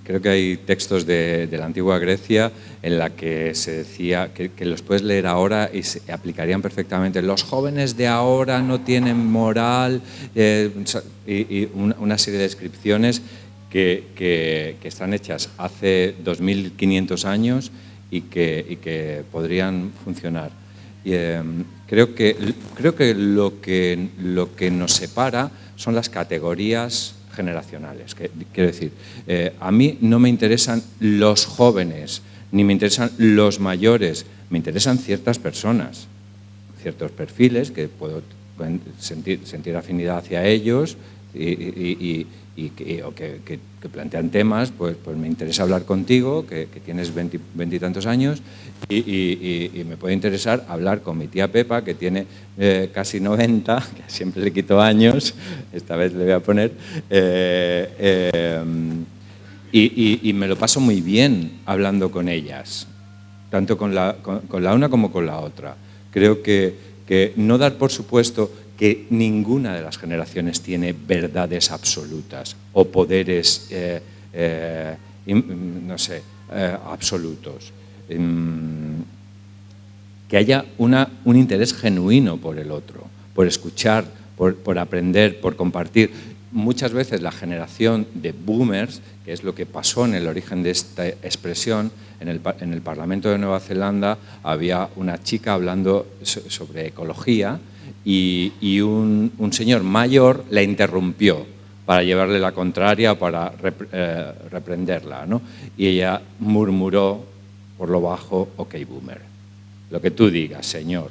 creo que hay textos de la antigua Grecia en la que se decía que los puedes leer ahora y se aplicarían perfectamente. Los jóvenes de ahora no tienen moral, y una serie de descripciones que están hechas hace 2500 años y que podrían funcionar. Y, creo que lo que nos separa son las categorías generacionales. Quiero decir, a mí no me interesan los jóvenes, ni me interesan los mayores, me interesan ciertas personas, ciertos perfiles que puedo sentir afinidad hacia ellos o que plantean temas, pues me interesa hablar contigo, que tienes 20 y tantos años, y me puede interesar hablar con mi tía Pepa, que tiene casi 90, que siempre le quito años, esta vez le voy a poner, y me lo paso muy bien hablando con ellas, tanto con la una como con la otra. Creo que no dar por supuesto que ninguna de las generaciones tiene verdades absolutas o poderes, no sé, absolutos. Que haya un interés genuino por el otro, por escuchar, por aprender, por compartir. Muchas veces la generación de boomers, que es lo que pasó en el origen de esta expresión, en el Parlamento de Nueva Zelanda había una chica hablando sobre ecología y un señor mayor la interrumpió para llevarle la contraria o para reprenderla, ¿no? Y ella murmuró por lo bajo, ok, boomer, lo que tú digas, señor.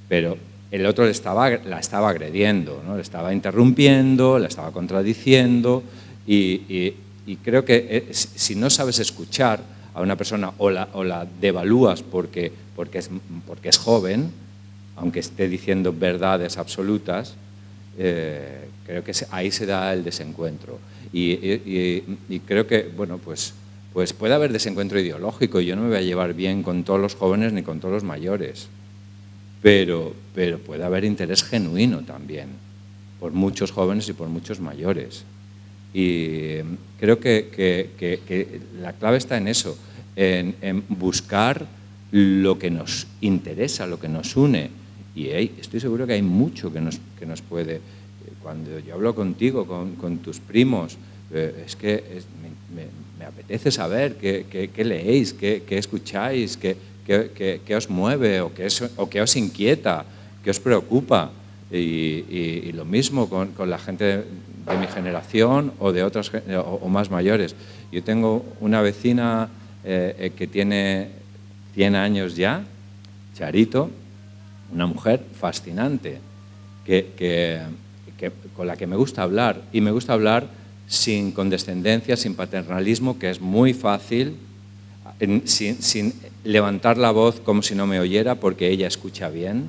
Pero el otro la estaba agrediendo, ¿no? Le estaba interrumpiendo, la estaba contradiciendo y creo que si no sabes escuchar a una persona o la devalúas porque es joven, aunque esté diciendo verdades absolutas, creo que ahí se da el desencuentro. Y creo que, bueno, pues puede haber desencuentro ideológico y yo no me voy a llevar bien con todos los jóvenes ni con todos los mayores. Pero puede haber interés genuino también, por muchos jóvenes y por muchos mayores. Y creo que la clave está en eso, en buscar lo que nos interesa, lo que nos une. Y estoy seguro que hay mucho que nos puede. Cuando yo hablo contigo, con tus primos, es que me apetece saber qué leéis, qué escucháis, qué os mueve o qué os inquieta, qué os preocupa. Y lo mismo con la gente de mi generación o de otras o más mayores. Yo tengo una vecina que tiene 100 años ya, Charito, una mujer fascinante, con la que me gusta hablar. Y me gusta hablar sin condescendencia, sin paternalismo, que es muy fácil, sin levantar la voz como si no me oyera, porque ella escucha bien.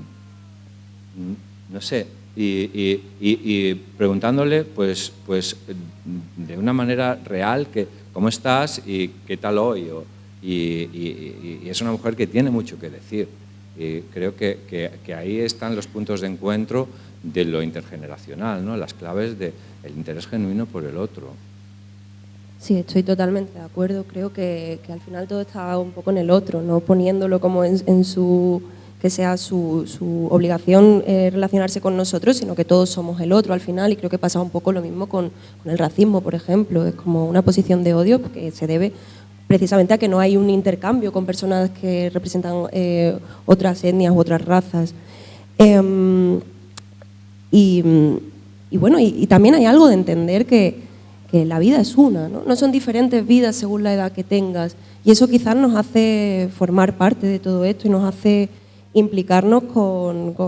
No sé, y preguntándole, pues de una manera real, ¿cómo estás y qué tal hoy? Y es una mujer que tiene mucho que decir. Y creo que ahí están los puntos de encuentro de lo intergeneracional, ¿no? Las claves del interés genuino por el otro. Sí, estoy totalmente de acuerdo. Creo que al final todo está un poco en el otro, no poniéndolo como en su... que sea su obligación relacionarse con nosotros, sino que todos somos el otro al final, y creo que pasa un poco lo mismo con el racismo, por ejemplo. Es como una posición de odio que se debe precisamente a que no hay un intercambio con personas que representan otras etnias u otras razas. Y también hay algo de entender que la vida es una, ¿no? No son diferentes vidas según la edad que tengas, y eso quizás nos hace formar parte de todo esto y nos hace implicarnos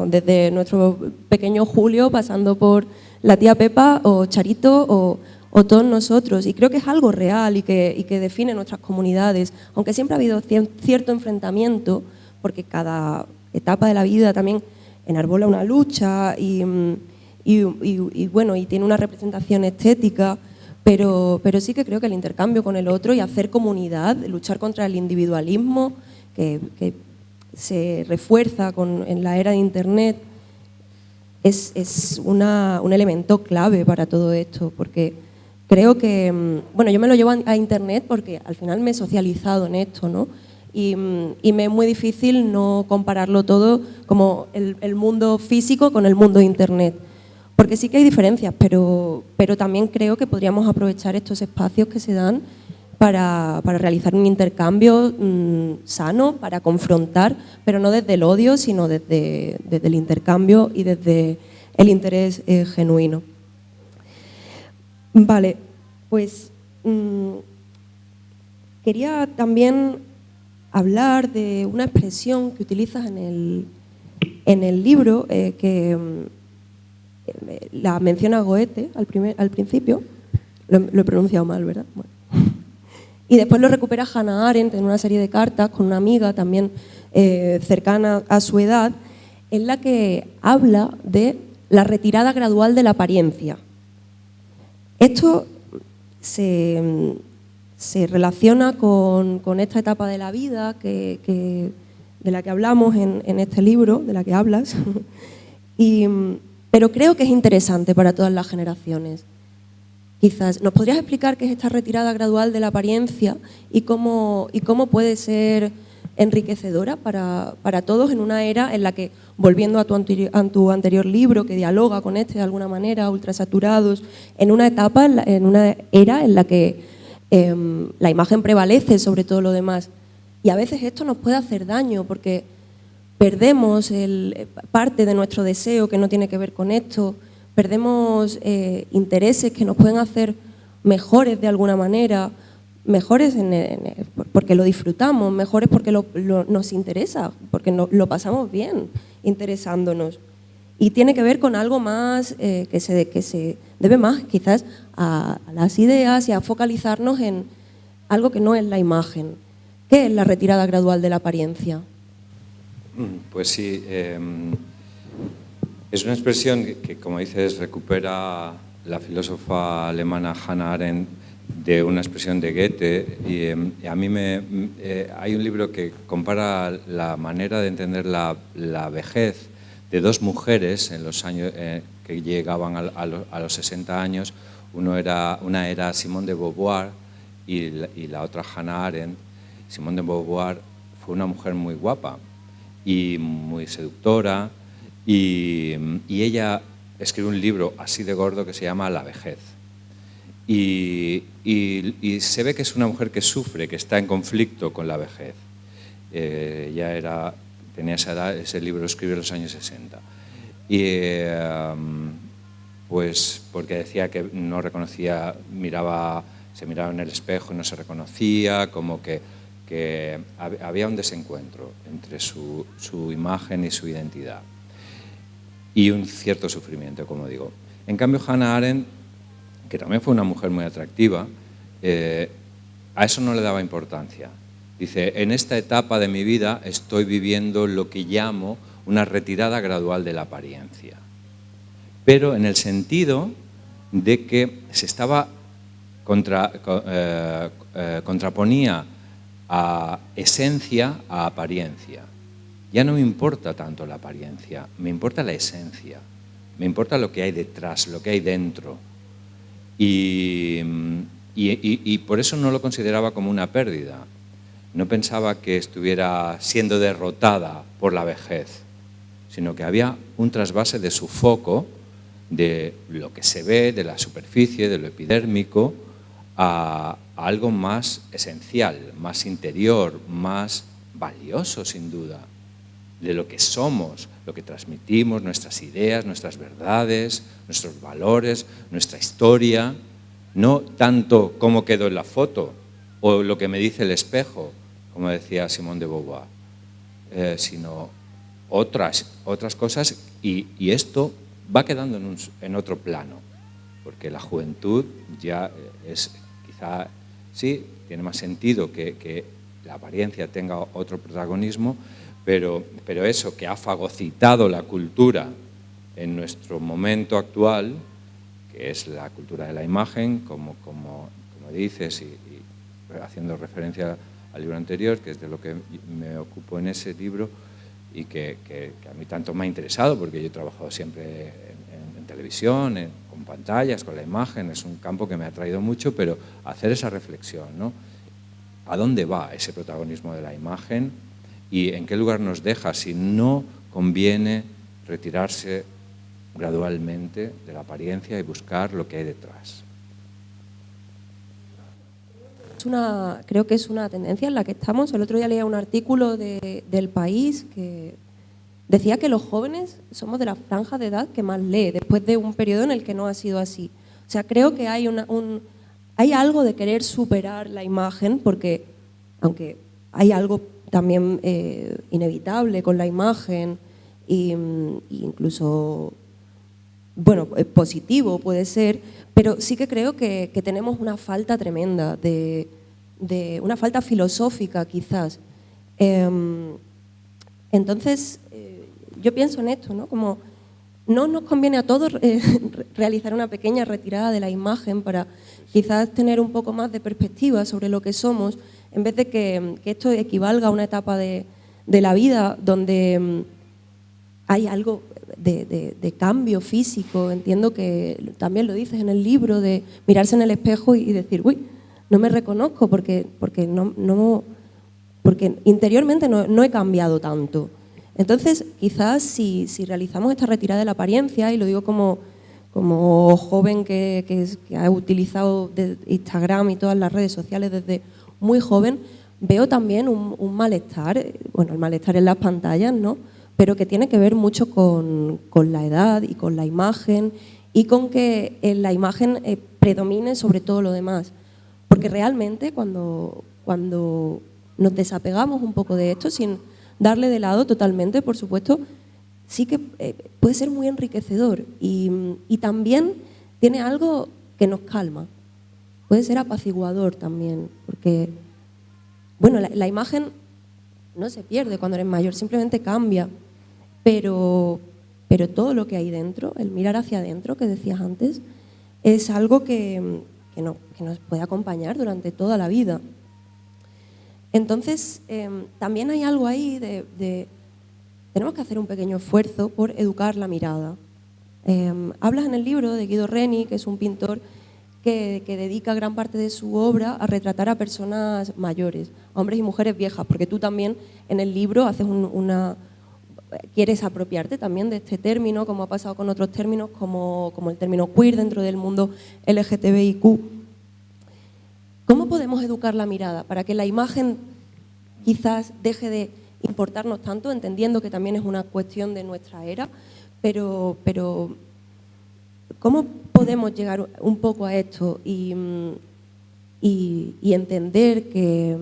desde nuestro pequeño Julio, pasando por la tía Pepa o Charito o todos nosotros. Y creo que es algo real y que define nuestras comunidades, aunque siempre ha habido cierto enfrentamiento, porque cada etapa de la vida también enarbola una lucha y tiene una representación estética, pero sí que creo que el intercambio con el otro y hacer comunidad, luchar contra el individualismo, que se refuerza en la era de Internet, es un elemento clave para todo esto, porque creo que, bueno, yo me lo llevo a Internet porque al final me he socializado en esto, ¿no? Y me es muy difícil no compararlo todo como el mundo físico con el mundo de Internet, porque sí que hay diferencias, pero también creo que podríamos aprovechar estos espacios que se dan para realizar un intercambio sano, para confrontar, pero no desde el odio, sino desde el intercambio y desde el interés genuino. Vale, pues quería también hablar de una expresión que utilizas en el libro, que la menciona Goethe al principio. Lo he pronunciado mal, ¿verdad? Bueno. Y después lo recupera Hannah Arendt en una serie de cartas con una amiga también cercana a su edad, en la que habla de la retirada gradual de la apariencia. Esto se relaciona con esta etapa de la vida que hablamos en este libro, de la que hablas, pero creo que es interesante para todas las generaciones. Quizás, ¿nos podrías explicar qué es esta retirada gradual de la apariencia y cómo puede ser enriquecedora para todos en una era en la que, volviendo a tu anterior libro, que dialoga con este de alguna manera, ultrasaturados, en una era en la que la imagen prevalece sobre todo lo demás? Y a veces esto nos puede hacer daño porque perdemos parte de nuestro deseo que no tiene que ver con esto, perdemos intereses que nos pueden hacer mejores de alguna manera, mejores porque lo disfrutamos, mejores porque nos interesa, porque lo pasamos bien interesándonos. Y tiene que ver con algo más que se debe más quizás a las ideas y a focalizarnos en algo que no es la imagen. ¿Qué es la retirada gradual de la apariencia? Pues sí, es una expresión que, como dices, recupera la filósofa alemana Hannah Arendt de una expresión de Goethe, y a mí hay un libro que compara la manera de entender la vejez de dos mujeres en los años que llegaban a los 60 años. Una era Simone de Beauvoir y la otra Hannah Arendt. Simone de Beauvoir fue una mujer muy guapa y muy seductora, y ella escribe un libro así de gordo que se llama La vejez. Y se ve que es una mujer que sufre, que está en conflicto con la vejez. Tenía esa edad, ese libro lo escribió en los años 60. Pues porque decía que no reconocía, se miraba en el espejo y no se reconocía, como que había un desencuentro entre su imagen y su identidad. Y un cierto sufrimiento, como digo. En cambio, Hannah Arendt, que también fue una mujer muy atractiva, a eso no le daba importancia. Dice, en esta etapa de mi vida estoy viviendo lo que llamo una retirada gradual de la apariencia. Pero en el sentido de que se estaba contraponía a esencia a apariencia. Ya no me importa tanto la apariencia, me importa la esencia, me importa lo que hay detrás, lo que hay dentro. Y por eso no lo consideraba como una pérdida. No pensaba que estuviera siendo derrotada por la vejez, sino que había un trasvase de su foco, de lo que se ve, de la superficie, de lo epidérmico, a algo más esencial, más interior, más valioso sin duda, de lo que somos, lo que transmitimos, nuestras ideas, nuestras verdades, nuestros valores, nuestra historia, no tanto cómo quedó en la foto o lo que me dice el espejo, como decía Simone de Beauvoir, sino otras cosas, y esto va quedando en otro plano, porque la juventud ya es quizá, sí, tiene más sentido que la apariencia tenga otro protagonismo, pero eso que ha fagocitado la cultura en nuestro momento actual, que es la cultura de la imagen, como dices, y haciendo referencia al libro anterior, que es de lo que me ocupo en ese libro, y que a mí tanto me ha interesado, porque yo he trabajado siempre en televisión, con pantallas, con la imagen, es un campo que me ha atraído mucho, pero hacer esa reflexión, ¿no? ¿A dónde va ese protagonismo de la imagen y en qué lugar nos deja si no conviene retirarse gradualmente de la apariencia y buscar lo que hay detrás? Creo que es una tendencia en la que estamos. El otro día leía un artículo del País que decía que los jóvenes somos de la franja de edad que más lee, después de un periodo en el que no ha sido así. O sea, creo que hay algo de querer superar la imagen, porque aunque hay algo también inevitable con la imagen, e incluso, bueno, positivo puede ser, pero sí que creo que tenemos una falta tremenda, de una falta filosófica quizás. Entonces, yo pienso en esto, ¿no? Como no nos conviene a todos realizar una pequeña retirada de la imagen para quizás tener un poco más de perspectiva sobre lo que somos, en vez de que esto equivalga a una etapa de de la vida donde hay algo de cambio físico. Entiendo que también lo dices en el libro, de mirarse en el espejo y decir, uy, no me reconozco porque interiormente no he cambiado tanto. Entonces, quizás si realizamos esta retirada de la apariencia, y lo digo como joven que ha utilizado Instagram y todas las redes sociales desde muy joven, veo también un malestar, bueno, el malestar en las pantallas, ¿no?, pero que tiene que ver mucho con la edad y con la imagen, y con que la imagen predomine sobre todo lo demás. Porque realmente cuando nos desapegamos un poco de esto, sin darle de lado totalmente, por supuesto, sí que puede ser muy enriquecedor, y también tiene algo que nos calma. Puede ser apaciguador también, porque bueno, la imagen no se pierde cuando eres mayor, simplemente cambia, pero todo lo que hay dentro, el mirar hacia adentro que decías antes, es algo que nos puede acompañar durante toda la vida. Entonces, también hay algo ahí tenemos que hacer un pequeño esfuerzo por educar la mirada. Hablas en el libro de Guido Reni, que es un pintor que dedica gran parte de su obra a retratar a personas mayores, a hombres y mujeres viejas, porque tú también en el libro haces quieres apropiarte también de este término, como ha pasado con otros términos, como el término queer dentro del mundo LGTBIQ. ¿Cómo podemos educar la mirada para que la imagen quizás deje de importarnos tanto, entendiendo que también es una cuestión de nuestra era, pero ¿cómo podemos llegar un poco a esto y entender que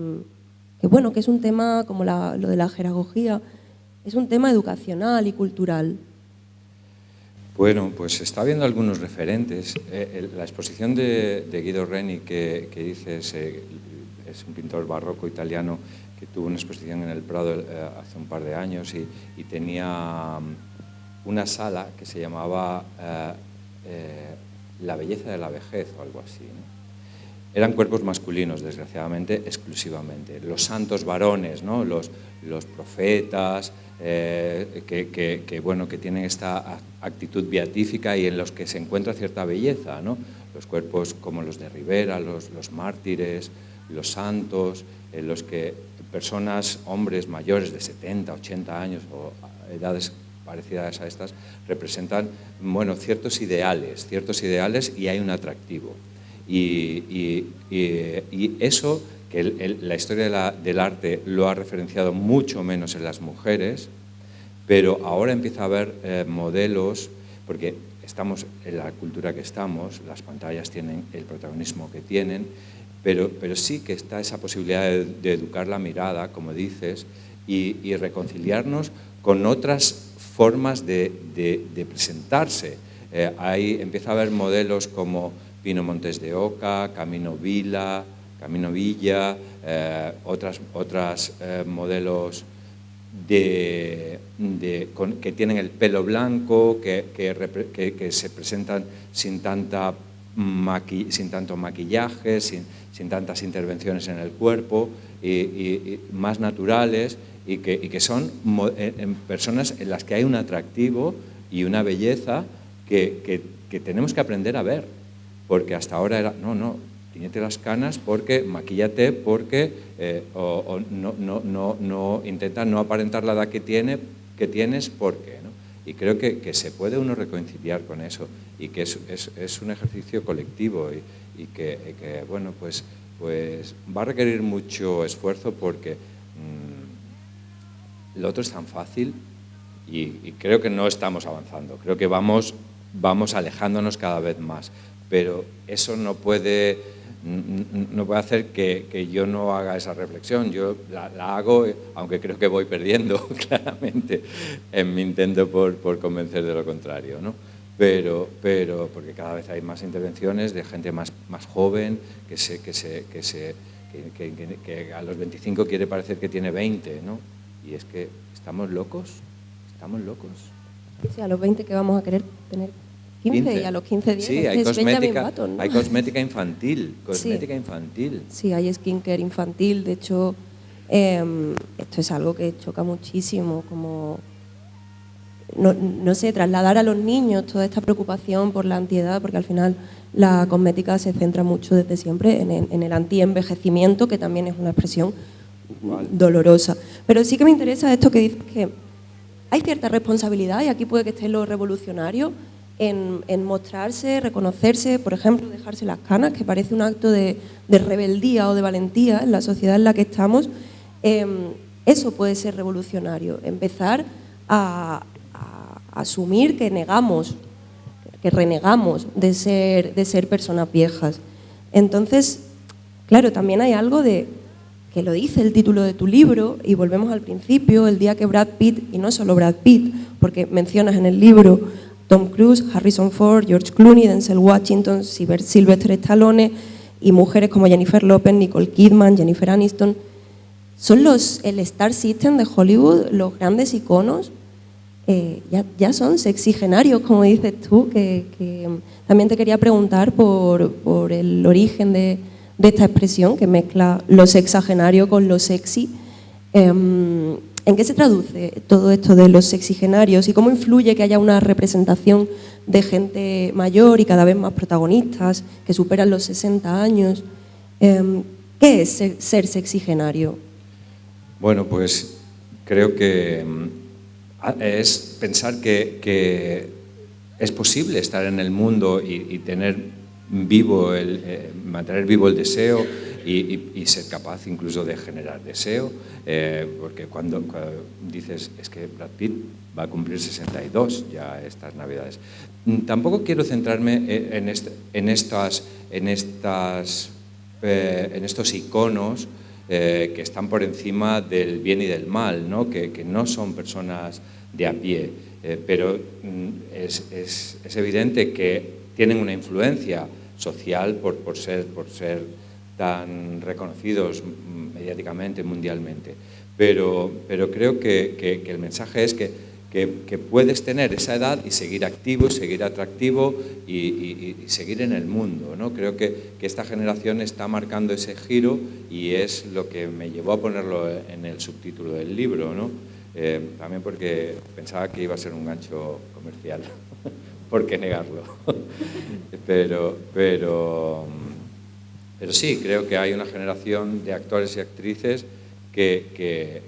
es un tema como lo de la jeragogía, es un tema educacional y cultural? Bueno, pues está habiendo algunos referentes. La exposición de Guido Reni que dices, es un pintor barroco italiano que tuvo una exposición en el Prado hace un par de años y tenía una sala que se llamaba La belleza de la vejez o algo así, ¿no? Eran cuerpos masculinos, desgraciadamente, exclusivamente. Los santos varones, ¿no?, los profetas, que tienen esta actitud beatífica y en los que se encuentra cierta belleza, ¿no? Los cuerpos como los de Rivera, los mártires, los santos, en los que personas, hombres mayores de 70, 80 años o edades parecidas a estas, representan, bueno, ciertos ideales y hay un atractivo. Y eso, que la historia del arte lo ha referenciado mucho menos en las mujeres, pero ahora empieza a haber modelos, porque estamos en la cultura que estamos, las pantallas tienen el protagonismo que tienen, pero sí que está esa posibilidad de educar la mirada, como dices, y reconciliarnos con otras formas de presentarse. Empieza a haber modelos como Pino Montes de Oca, Camino Villa, otras modelos que tienen el pelo blanco, que se presentan sin tanto maquillaje, sin tantas intervenciones en el cuerpo, y más naturales, y que son personas en las que hay un atractivo y una belleza que tenemos que aprender a ver. Porque hasta ahora era, no, tiñete las canas porque, maquíllate porque, intenta no aparentar la edad que tienes porque, ¿no? Y creo que se puede uno reconciliar con eso y que es un ejercicio colectivo y que bueno, pues va a requerir mucho esfuerzo porque lo otro es tan fácil y creo que no estamos avanzando, creo que vamos alejándonos cada vez más. Pero eso no puede hacer que yo no haga esa reflexión. Yo la hago, aunque creo que voy perdiendo claramente en mi intento por convencer de lo contrario, ¿no? Pero porque cada vez hay más intervenciones de gente más joven que a los 25 quiere parecer que tiene 20, ¿no? Y es que estamos locos. Sí, a los 20 que vamos a querer tener 15 y a los 15 días. Sí, hay cosmética infantil. Sí, hay skincare infantil. De hecho, Esto es algo que choca muchísimo, como, no sé, trasladar a los niños toda esta preocupación por la antiedad, porque al final la cosmética se centra mucho desde siempre en el antienvejecimiento, que también es una expresión dolorosa. Pero sí que me interesa esto que dices, que hay cierta responsabilidad, y aquí puede que esté lo revolucionario, en mostrarse, reconocerse, por ejemplo, dejarse las canas, que parece un acto de rebeldía o de valentía en la sociedad en la que estamos. Eso puede ser revolucionario, empezar a asumir que renegamos de ser personas viejas. Entonces, claro, también hay algo de que lo dice el título de tu libro, y volvemos al principio, el día que Brad Pitt, y no solo Brad Pitt, porque mencionas en el libro Tom Cruise, Harrison Ford, George Clooney, Denzel Washington, Sylvester Stallone, y mujeres como Jennifer Lopez, Nicole Kidman, Jennifer Aniston, son el Star System de Hollywood, los grandes iconos. Ya son sexigenarios, como dices tú, que también te quería preguntar por el origen de esta expresión que mezcla lo sexagenario con lo sexy. ¿En qué se traduce todo esto de los sexigenarios y cómo influye que haya una representación de gente mayor y cada vez más protagonistas que superan los 60 años? ¿Qué es ser sexigenario? Bueno, pues creo que es pensar que es posible estar en el mundo y tener vivo mantener vivo el deseo y ser capaz incluso de generar deseo, porque cuando dices, es que Brad Pitt va a cumplir 62 ya estas Navidades. Tampoco quiero centrarme en estos iconos que están por encima del bien y del mal, ¿no? Que no son personas de a pie, pero es evidente que tienen una influencia social por ser tan reconocidos mediáticamente, mundialmente. Pero creo que el mensaje es que puedes tener esa edad y seguir activo, seguir atractivo y seguir en el mundo, ¿no? Creo que esta generación está marcando ese giro y es lo que me llevó a ponerlo en el subtítulo del libro, ¿no? También porque pensaba que iba a ser un gancho comercial. ¿Por qué negarlo? pero sí, creo que hay una generación de actores y actrices que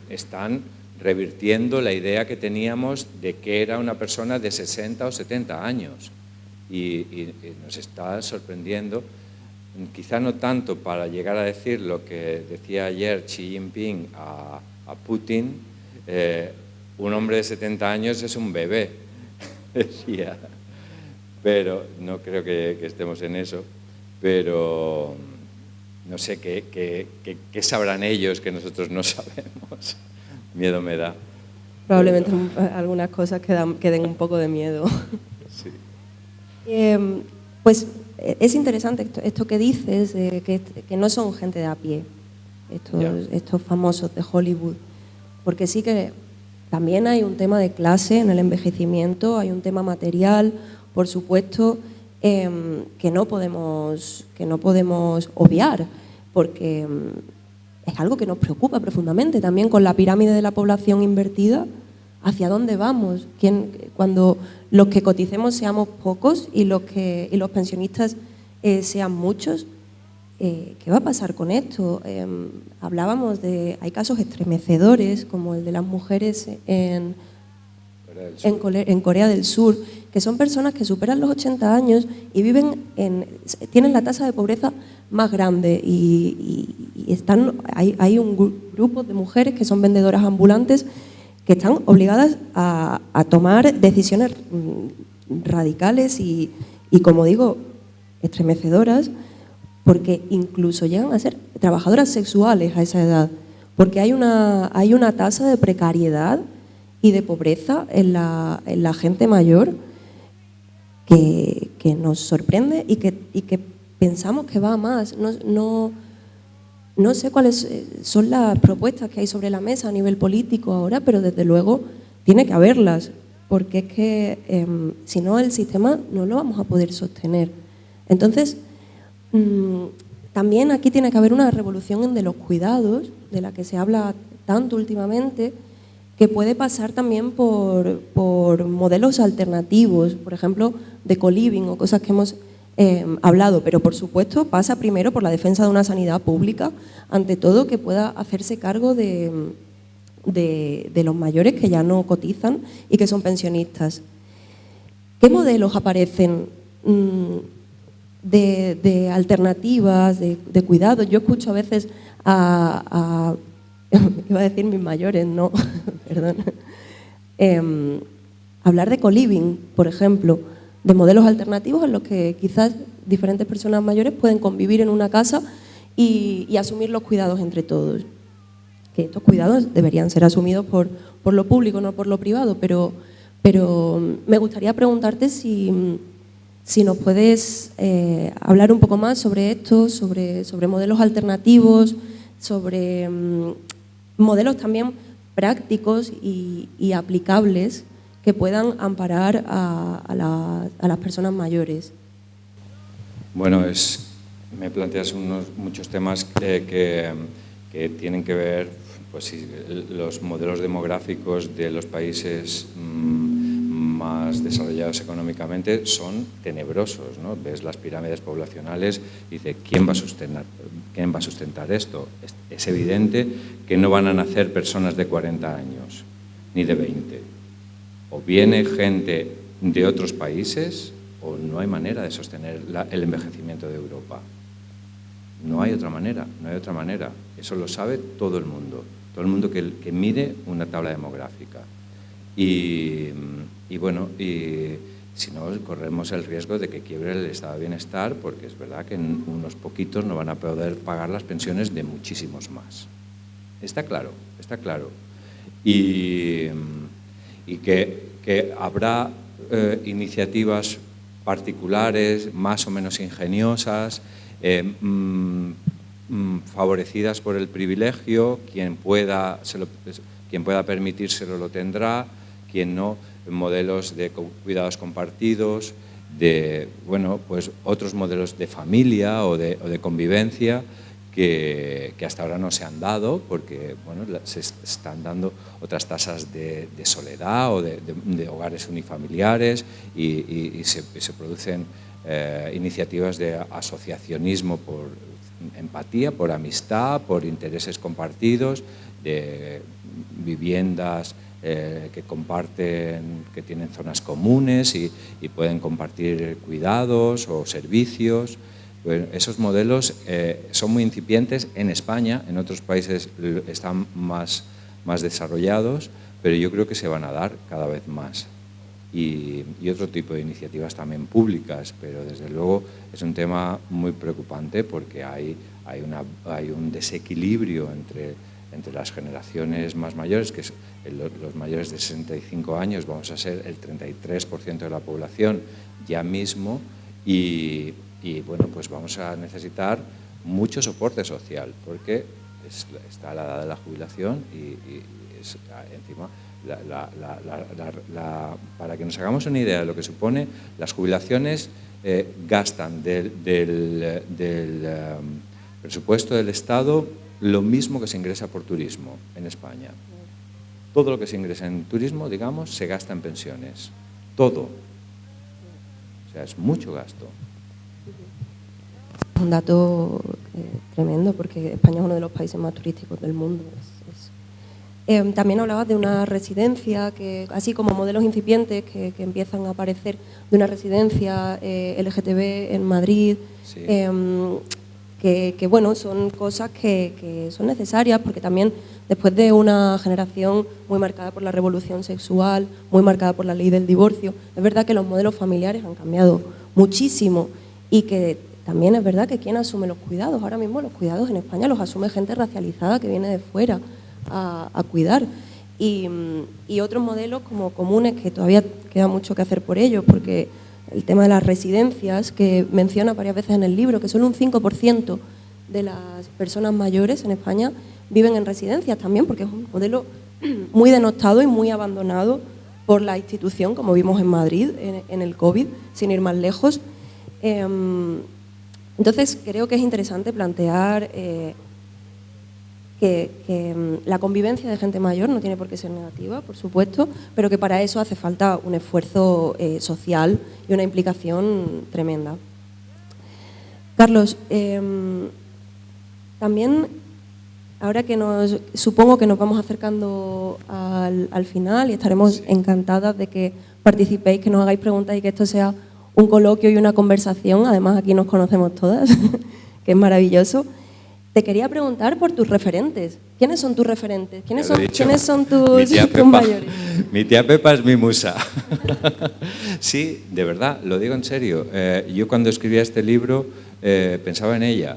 están revirtiendo la idea que teníamos de que era una persona de 60 o 70 años y nos está sorprendiendo, quizá no tanto para llegar a decir lo que decía ayer Xi Jinping a Putin, un hombre de 70 años es un bebé, decía, pero no creo que estemos en eso, pero no sé qué sabrán ellos que nosotros no sabemos. Miedo me da. Probablemente algunas cosas que den un poco de miedo. Sí. Pues es interesante esto que dices, que no son gente de a pie, estos famosos de Hollywood, porque sí que también hay un tema de clase en el envejecimiento, hay un tema material, por supuesto, que no podemos obviar, porque es algo que nos preocupa profundamente también con la pirámide de la población invertida. ¿Hacia dónde vamos? Cuando los que coticemos seamos pocos y los pensionistas sean muchos, ¿qué va a pasar con esto? Hablábamos hay casos estremecedores como el de las mujeres en Corea del Sur, que son personas que superan los 80 años y tienen la tasa de pobreza más grande y hay un grupo de mujeres que son vendedoras ambulantes que están obligadas a tomar decisiones radicales y, como digo, estremecedoras, porque incluso llegan a ser trabajadoras sexuales a esa edad, porque hay una tasa de precariedad y de pobreza en la gente mayor que nos sorprende y que pensamos que va a más. No sé cuáles son las propuestas que hay sobre la mesa a nivel político ahora, pero desde luego tiene que haberlas, porque es que si no el sistema no lo vamos a poder sostener. Entonces, también aquí tiene que haber una revolución de los cuidados, de la que se habla tanto últimamente, que puede pasar también por modelos alternativos, por ejemplo, de co-living o cosas que hemos hablado, pero por supuesto pasa primero por la defensa de una sanidad pública, ante todo, que pueda hacerse cargo de los mayores que ya no cotizan y que son pensionistas. ¿Qué modelos aparecen de alternativas, de cuidados? Yo escucho a veces iba a decir mis mayores, no, perdón, hablar de co-living, por ejemplo, de modelos alternativos en los que quizás diferentes personas mayores pueden convivir en una casa y asumir los cuidados entre todos. Que estos cuidados deberían ser asumidos por lo público, no por lo privado, pero me gustaría preguntarte si nos puedes hablar un poco más sobre esto, sobre modelos alternativos, sobre modelos también prácticos y aplicables que puedan amparar a las personas mayores. Bueno, me planteas muchos temas que tienen que ver, pues sí, los modelos demográficos de los países más desarrollados económicamente son tenebrosos, ¿no? Ves las pirámides poblacionales y dices, ¿quién va a sustentar esto? Es evidente que no van a nacer personas de 40 años, ni de 20. O viene gente de otros países o no hay manera de sostener el envejecimiento de Europa. No hay otra manera, no hay otra manera. Eso lo sabe todo el mundo que mide una tabla demográfica. Y bueno, y si no, corremos el riesgo de que quiebre el estado de bienestar, porque es verdad que unos poquitos no van a poder pagar las pensiones de muchísimos más. Está claro, está claro. Y que habrá iniciativas particulares, más o menos ingeniosas, favorecidas por el privilegio, quien pueda permitírselo lo tendrá, quien no, modelos de cuidados compartidos, pues otros modelos de familia o de convivencia que hasta ahora no se han dado, porque bueno, se están dando otras tasas de soledad o de hogares unifamiliares y se producen iniciativas de asociacionismo por empatía, por amistad, por intereses compartidos, de viviendas que comparten, que tienen zonas comunes y pueden compartir cuidados o servicios. Bueno, esos modelos son muy incipientes en España, en otros países están más desarrollados, pero yo creo que se van a dar cada vez más. Y otro tipo de iniciativas también públicas, pero desde luego es un tema muy preocupante porque hay un desequilibrio entre las generaciones más mayores, que los mayores de 65 años vamos a ser el 33% de la población ya mismo, y bueno, pues vamos a necesitar mucho soporte social porque está la edad de la jubilación y es encima para que nos hagamos una idea de lo que supone, las jubilaciones gastan del presupuesto del Estado lo mismo que se ingresa por turismo en España. Todo lo que se ingresa en turismo, digamos, se gasta en pensiones. Todo. O sea, es mucho gasto. Un dato tremendo, porque España es uno de los países más turísticos del mundo. También hablabas de una residencia, que así como modelos incipientes que empiezan a aparecer, de una residencia LGTB en Madrid, sí. Que bueno, son cosas que son necesarias, porque también después de una generación muy marcada por la revolución sexual, muy marcada por la ley del divorcio, es verdad que los modelos familiares han cambiado muchísimo y que también es verdad que ¿quién asume los cuidados? Ahora mismo los cuidados en España los asume gente racializada que viene de fuera a cuidar. Y otros modelos como comunes, que todavía queda mucho que hacer por ello, porque el tema de las residencias, que menciona varias veces en el libro, que solo un 5% de las personas mayores en España viven en residencias también, porque es un modelo muy denostado y muy abandonado por la institución, como vimos en Madrid en el COVID, sin ir más lejos. Entonces creo que es interesante plantear la convivencia de gente mayor no tiene por qué ser negativa, por supuesto, pero que para eso hace falta un esfuerzo social y una implicación tremenda. Carlos, también, ahora que supongo que nos vamos acercando al final y estaremos encantadas de que participéis, que nos hagáis preguntas y que esto sea un coloquio y una conversación. Además, aquí nos conocemos todas, que es maravilloso. Te quería preguntar por tus referentes. ¿Quiénes son tus referentes? ¿Quiénes son tus mayores? Mi tía Pepa es mi musa. Sí, de verdad, lo digo en serio. Yo cuando escribía este libro pensaba en ella,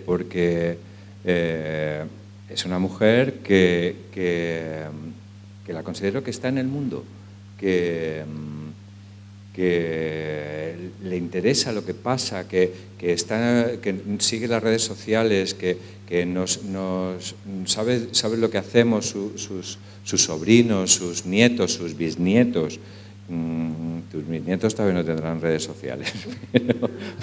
porque es una mujer que la considero que está en el mundo, que le interesa lo que pasa, que sigue las redes sociales, que sabe lo que hacemos sus sobrinos, sus nietos, sus bisnietos. Tus bisnietos todavía no tendrán redes sociales,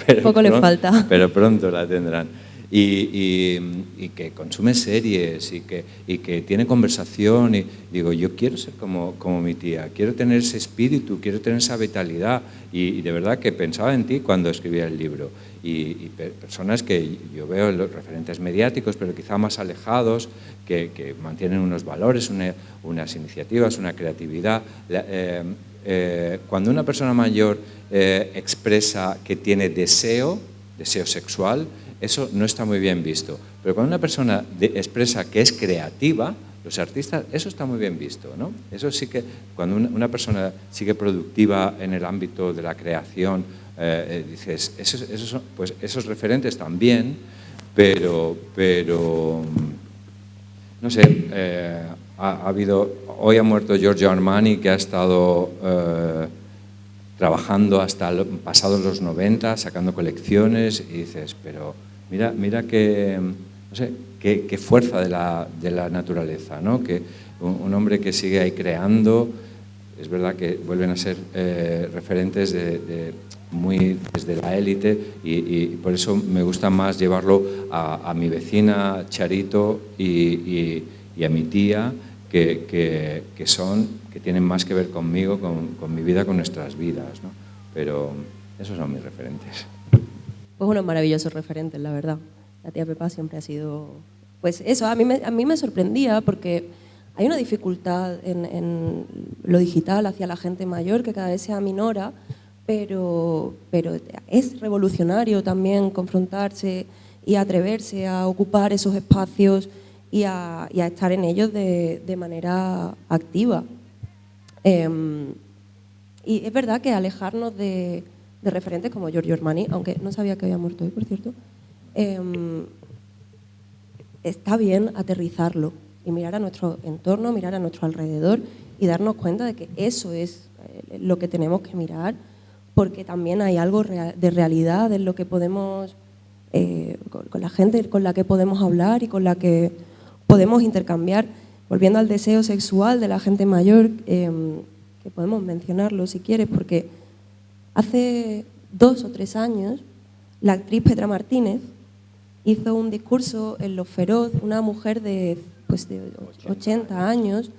pero poco les falta. Pero pronto la tendrán. Y que consume series y que tiene conversación, y digo, yo quiero ser como mi tía, quiero tener ese espíritu, quiero tener esa vitalidad, y de verdad que pensaba en ti cuando escribía el libro, y personas que yo veo en los referentes mediáticos, pero quizá más alejados, que mantienen unos valores, unas iniciativas, una creatividad. Cuando una persona mayor expresa que tiene deseo sexual, eso no está muy bien visto. Pero cuando una persona expresa que es creativa, los artistas, eso está muy bien visto, ¿no? Eso sí que, cuando una persona sigue productiva en el ámbito de la creación, dices, esos referentes también, pero no sé, hoy ha muerto Giorgio Armani, que ha estado trabajando hasta pasados los 90, sacando colecciones, y dices, pero mira que, no sé, qué fuerza de la naturaleza, ¿no? Que un hombre que sigue ahí creando, es verdad que vuelven a ser referentes desde la élite, y por eso me gusta más llevarlo a mi vecina Charito y a mi tía, que tienen más que ver conmigo, con mi vida, con nuestras vidas, ¿no? Pero esos son mis referentes. Pues unos maravillosos referentes, la verdad. La tía Pepa siempre ha sido... Pues eso, a mí me sorprendía, porque hay una dificultad en lo digital hacia la gente mayor que cada vez se aminora, pero es revolucionario también confrontarse y atreverse a ocupar esos espacios y a estar en ellos de manera activa. Y es verdad que alejarnos de referentes como Giorgio Armani, aunque no sabía que había muerto hoy, por cierto, está bien aterrizarlo y mirar a nuestro entorno, mirar a nuestro alrededor y darnos cuenta de que eso es lo que tenemos que mirar, porque también hay algo de realidad en lo que podemos, con la gente con la que podemos hablar y con la que podemos intercambiar. Volviendo al deseo sexual de la gente mayor, que podemos mencionarlo si quieres, porque hace 2 o 3 años la actriz Petra Martínez hizo un discurso en Los Feroz, una mujer de 80 años,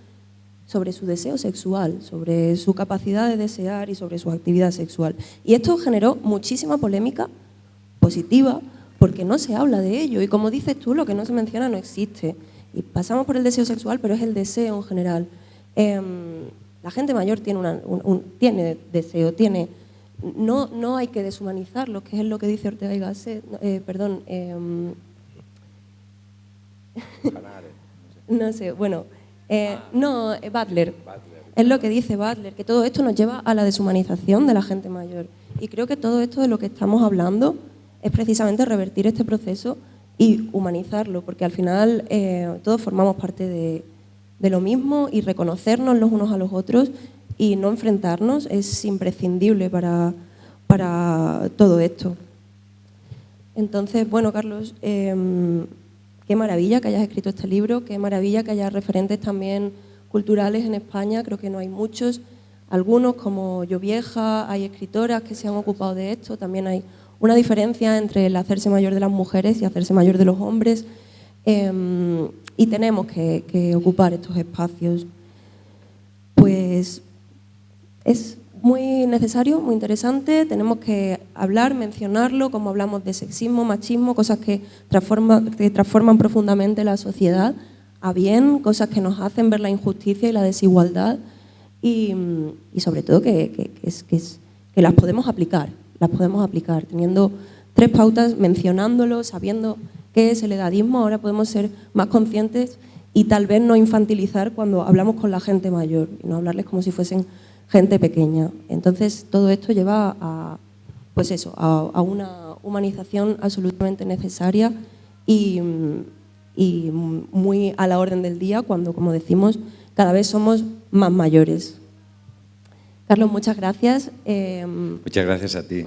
sobre su deseo sexual, sobre su capacidad de desear y sobre su actividad sexual. Y esto generó muchísima polémica positiva, porque no se habla de ello. Y como dices tú, lo que no se menciona no existe. Y pasamos por el deseo sexual, pero es el deseo en general. La gente mayor tiene deseo, no hay que deshumanizarlo, que es lo que dice Ortega y Gasset, Butler. Es lo que dice Butler, que todo esto nos lleva a la deshumanización de la gente mayor. Y creo que todo esto de lo que estamos hablando es precisamente revertir este proceso y humanizarlo, porque al final todos formamos parte de lo mismo, y reconocernos los unos a los otros y no enfrentarnos es imprescindible para todo esto. Entonces, bueno, Carlos, qué maravilla que hayas escrito este libro, qué maravilla que haya referentes también culturales en España. Creo que no hay muchos, algunos como Yo Vieja, hay escritoras que se han ocupado de esto, también hay una diferencia entre el hacerse mayor de las mujeres y hacerse mayor de los hombres. tenemos que ocupar estos espacios. Pues es muy necesario, muy interesante, tenemos que hablar, mencionarlo, como hablamos de sexismo, machismo, cosas que transforman profundamente la sociedad a bien, cosas que nos hacen ver la injusticia y la desigualdad y sobre todo que las podemos aplicar teniendo 3 pautas, mencionándolo, sabiendo qué es el edadismo. Ahora podemos ser más conscientes y tal vez no infantilizar cuando hablamos con la gente mayor y no hablarles como si fuesen gente pequeña. Entonces, todo esto lleva a una humanización absolutamente necesaria y muy a la orden del día cuando, como decimos, cada vez somos más mayores. Carlos, muchas gracias. Muchas gracias a ti.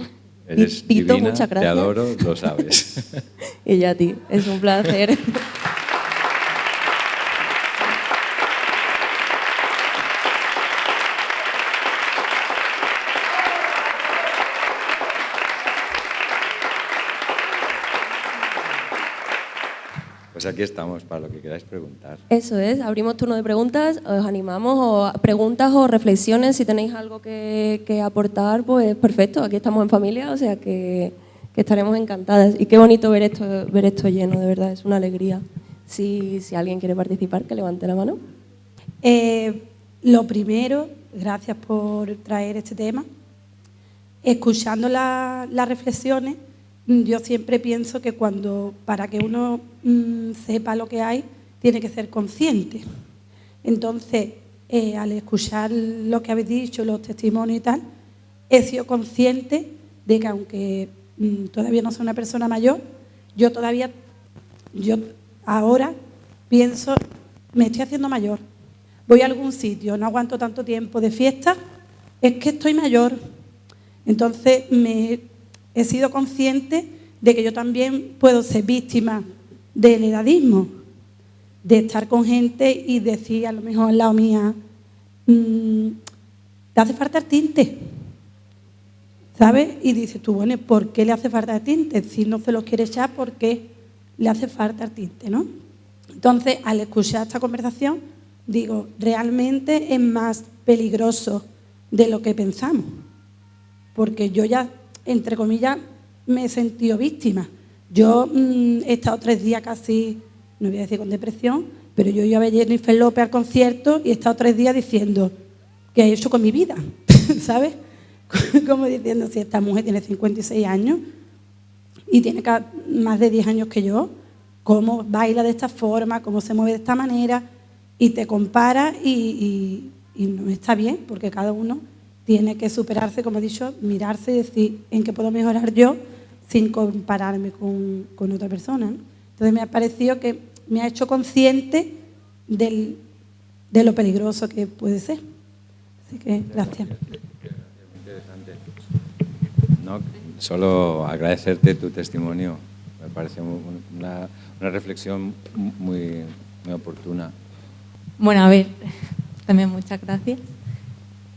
Eres Tito, divina, muchas gracias. te adoro, lo sabes. Y ya a ti, es un placer. Pues aquí estamos para lo que queráis preguntar. Eso es, abrimos turno de preguntas, os animamos, o preguntas o reflexiones, si tenéis algo que aportar, pues perfecto, aquí estamos en familia, o sea que estaremos encantadas. Y qué bonito ver esto lleno, de verdad, es una alegría. Si alguien quiere participar, que levante la mano. Lo primero, gracias por traer este tema. Escuchando las reflexiones, yo siempre pienso que para que uno sepa lo que hay, tiene que ser consciente. Entonces, al escuchar lo que habéis dicho, los testimonios y tal, he sido consciente de que aunque todavía no soy una persona mayor, yo ahora pienso, me estoy haciendo mayor. Voy a algún sitio, no aguanto tanto tiempo de fiesta, es que estoy mayor. Entonces, he sido consciente de que yo también puedo ser víctima del edadismo, de estar con gente y decir a lo mejor al lado mía, te hace falta el tinte, ¿sabes? Y dices tú, bueno, ¿por qué le hace falta el tinte? Si no se los quiere echar, ¿por qué le hace falta el tinte, no? Entonces, al escuchar esta conversación, digo, realmente es más peligroso de lo que pensamos, porque yo ya, entre comillas, me he sentido víctima. Yo he estado 3 días casi, no voy a decir con depresión, pero yo iba a ver a Jennifer López al concierto y he estado 3 días diciendo, ¿qué he hecho con mi vida? ¿Sabes? Como diciendo, si esta mujer tiene 56 años y tiene más de 10 años que yo, ¿cómo baila de esta forma? ¿Cómo se mueve de esta manera? Y te compara y no está bien, porque cada uno tiene que superarse, como he dicho, mirarse y decir en qué puedo mejorar yo sin compararme con otra persona, ¿no? Entonces me ha parecido que me ha hecho consciente de lo peligroso que puede ser. Así que gracias. Interesante. No, solo agradecerte tu testimonio. Me parece una reflexión muy oportuna. Bueno, a ver, también muchas gracias.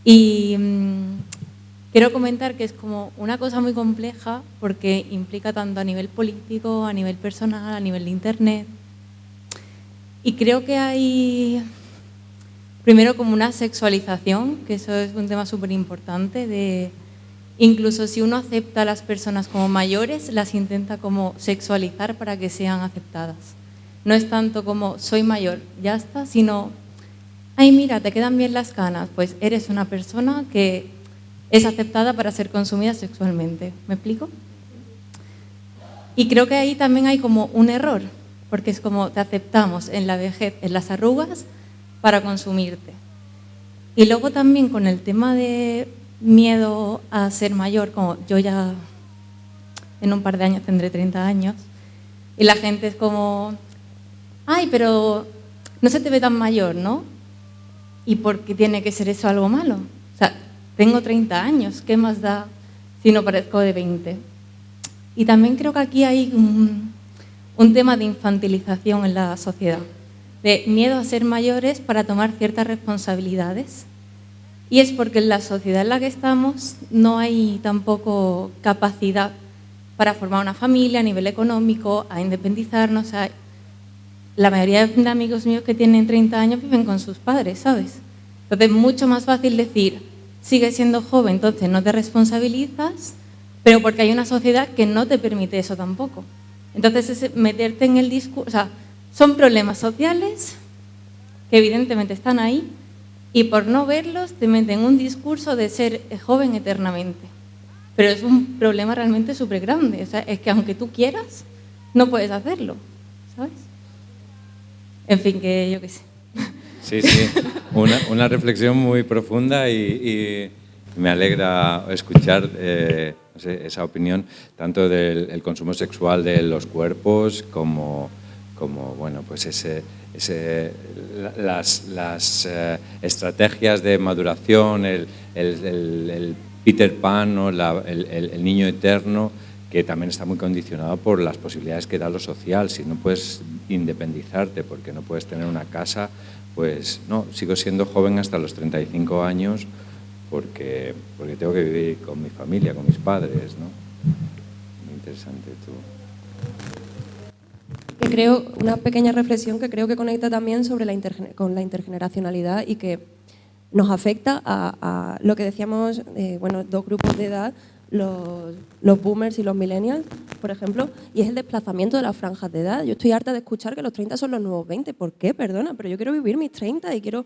Y quiero comentar que es como una cosa muy compleja porque implica tanto a nivel político, a nivel personal, a nivel de internet. Y creo que hay, primero, como una sexualización, que eso es un tema súper importante, de incluso si uno acepta a las personas como mayores, las intenta como sexualizar para que sean aceptadas. No es tanto como soy mayor, ya está, sino ay, mira, te quedan bien las canas, pues eres una persona que es aceptada para ser consumida sexualmente. ¿Me explico? Y creo que ahí también hay como un error, porque es como te aceptamos en la vejez, en las arrugas, para consumirte. Y luego también con el tema de miedo a ser mayor, como yo ya en un par de años tendré 30 años, y la gente es como, ay, pero no se te ve tan mayor, ¿no? ¿Y por qué tiene que ser eso algo malo? O sea, tengo 30 años, ¿qué más da si no parezco de 20? Y también creo que aquí hay un tema de infantilización en la sociedad, de miedo a ser mayores para tomar ciertas responsabilidades. Y es porque en la sociedad en la que estamos no hay tampoco capacidad para formar una familia a nivel económico, a independizarnos. la mayoría de amigos míos que tienen 30 años viven con sus padres, ¿sabes? Entonces es mucho más fácil decir, sigues siendo joven, entonces no te responsabilizas, pero porque hay una sociedad que no te permite eso tampoco. Entonces es meterte en el discurso, o sea, son problemas sociales que evidentemente están ahí y por no verlos te meten en un discurso de ser joven eternamente. Pero es un problema realmente súper grande, o sea, es que aunque tú quieras, no puedes hacerlo, ¿sabes? En fin, que yo qué sé. Sí, una reflexión muy profunda y me alegra escuchar esa opinión, tanto del consumo sexual de los cuerpos como bueno, pues las estrategias de maduración, el Peter Pan o el niño eterno, que también está muy condicionado por las posibilidades que da lo social. Si no puedes independizarte porque no puedes tener una casa, pues no, sigo siendo joven hasta los 35 años porque tengo que vivir con mi familia, con mis padres, ¿no? Muy interesante tú. Creo, una pequeña reflexión que creo que conecta también sobre con la intergeneracionalidad y que nos afecta a lo que decíamos, bueno, dos grupos de edad, los boomers y los millennials, por ejemplo, y es el desplazamiento de las franjas de edad. Yo estoy harta de escuchar que los 30 son los nuevos 20. ¿Por qué? Perdona, pero yo quiero vivir mis 30 y quiero...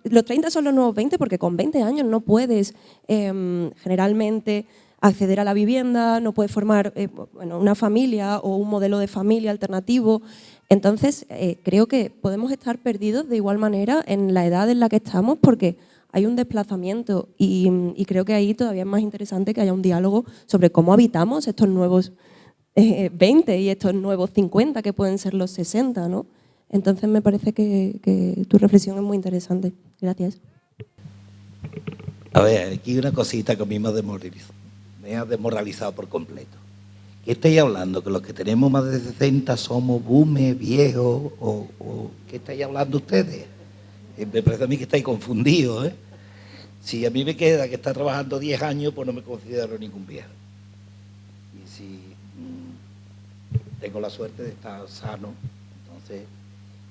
Los 30 son los nuevos 20 porque con 20 años no puedes generalmente acceder a la vivienda, no puedes formar bueno, una familia o un modelo de familia alternativo. Entonces, creo que podemos estar perdidos de igual manera en la edad en la que estamos porque hay un desplazamiento y creo que ahí todavía es más interesante que haya un diálogo sobre cómo habitamos estos nuevos 20 y estos nuevos 50 que pueden ser los 60, ¿no? Entonces me parece que tu reflexión es muy interesante. Gracias. A ver, aquí una cosita que a mí me ha desmoralizado por completo. ¿Qué estáis hablando? ¿Que los que tenemos más de 60 somos boomers, viejos? ¿O qué estáis hablando ustedes? Me parece a mí que estáis confundidos, ¿eh? Si a mí me queda que está trabajando 10 años, pues no me considero ningún viejo. Y si tengo la suerte de estar sano, entonces,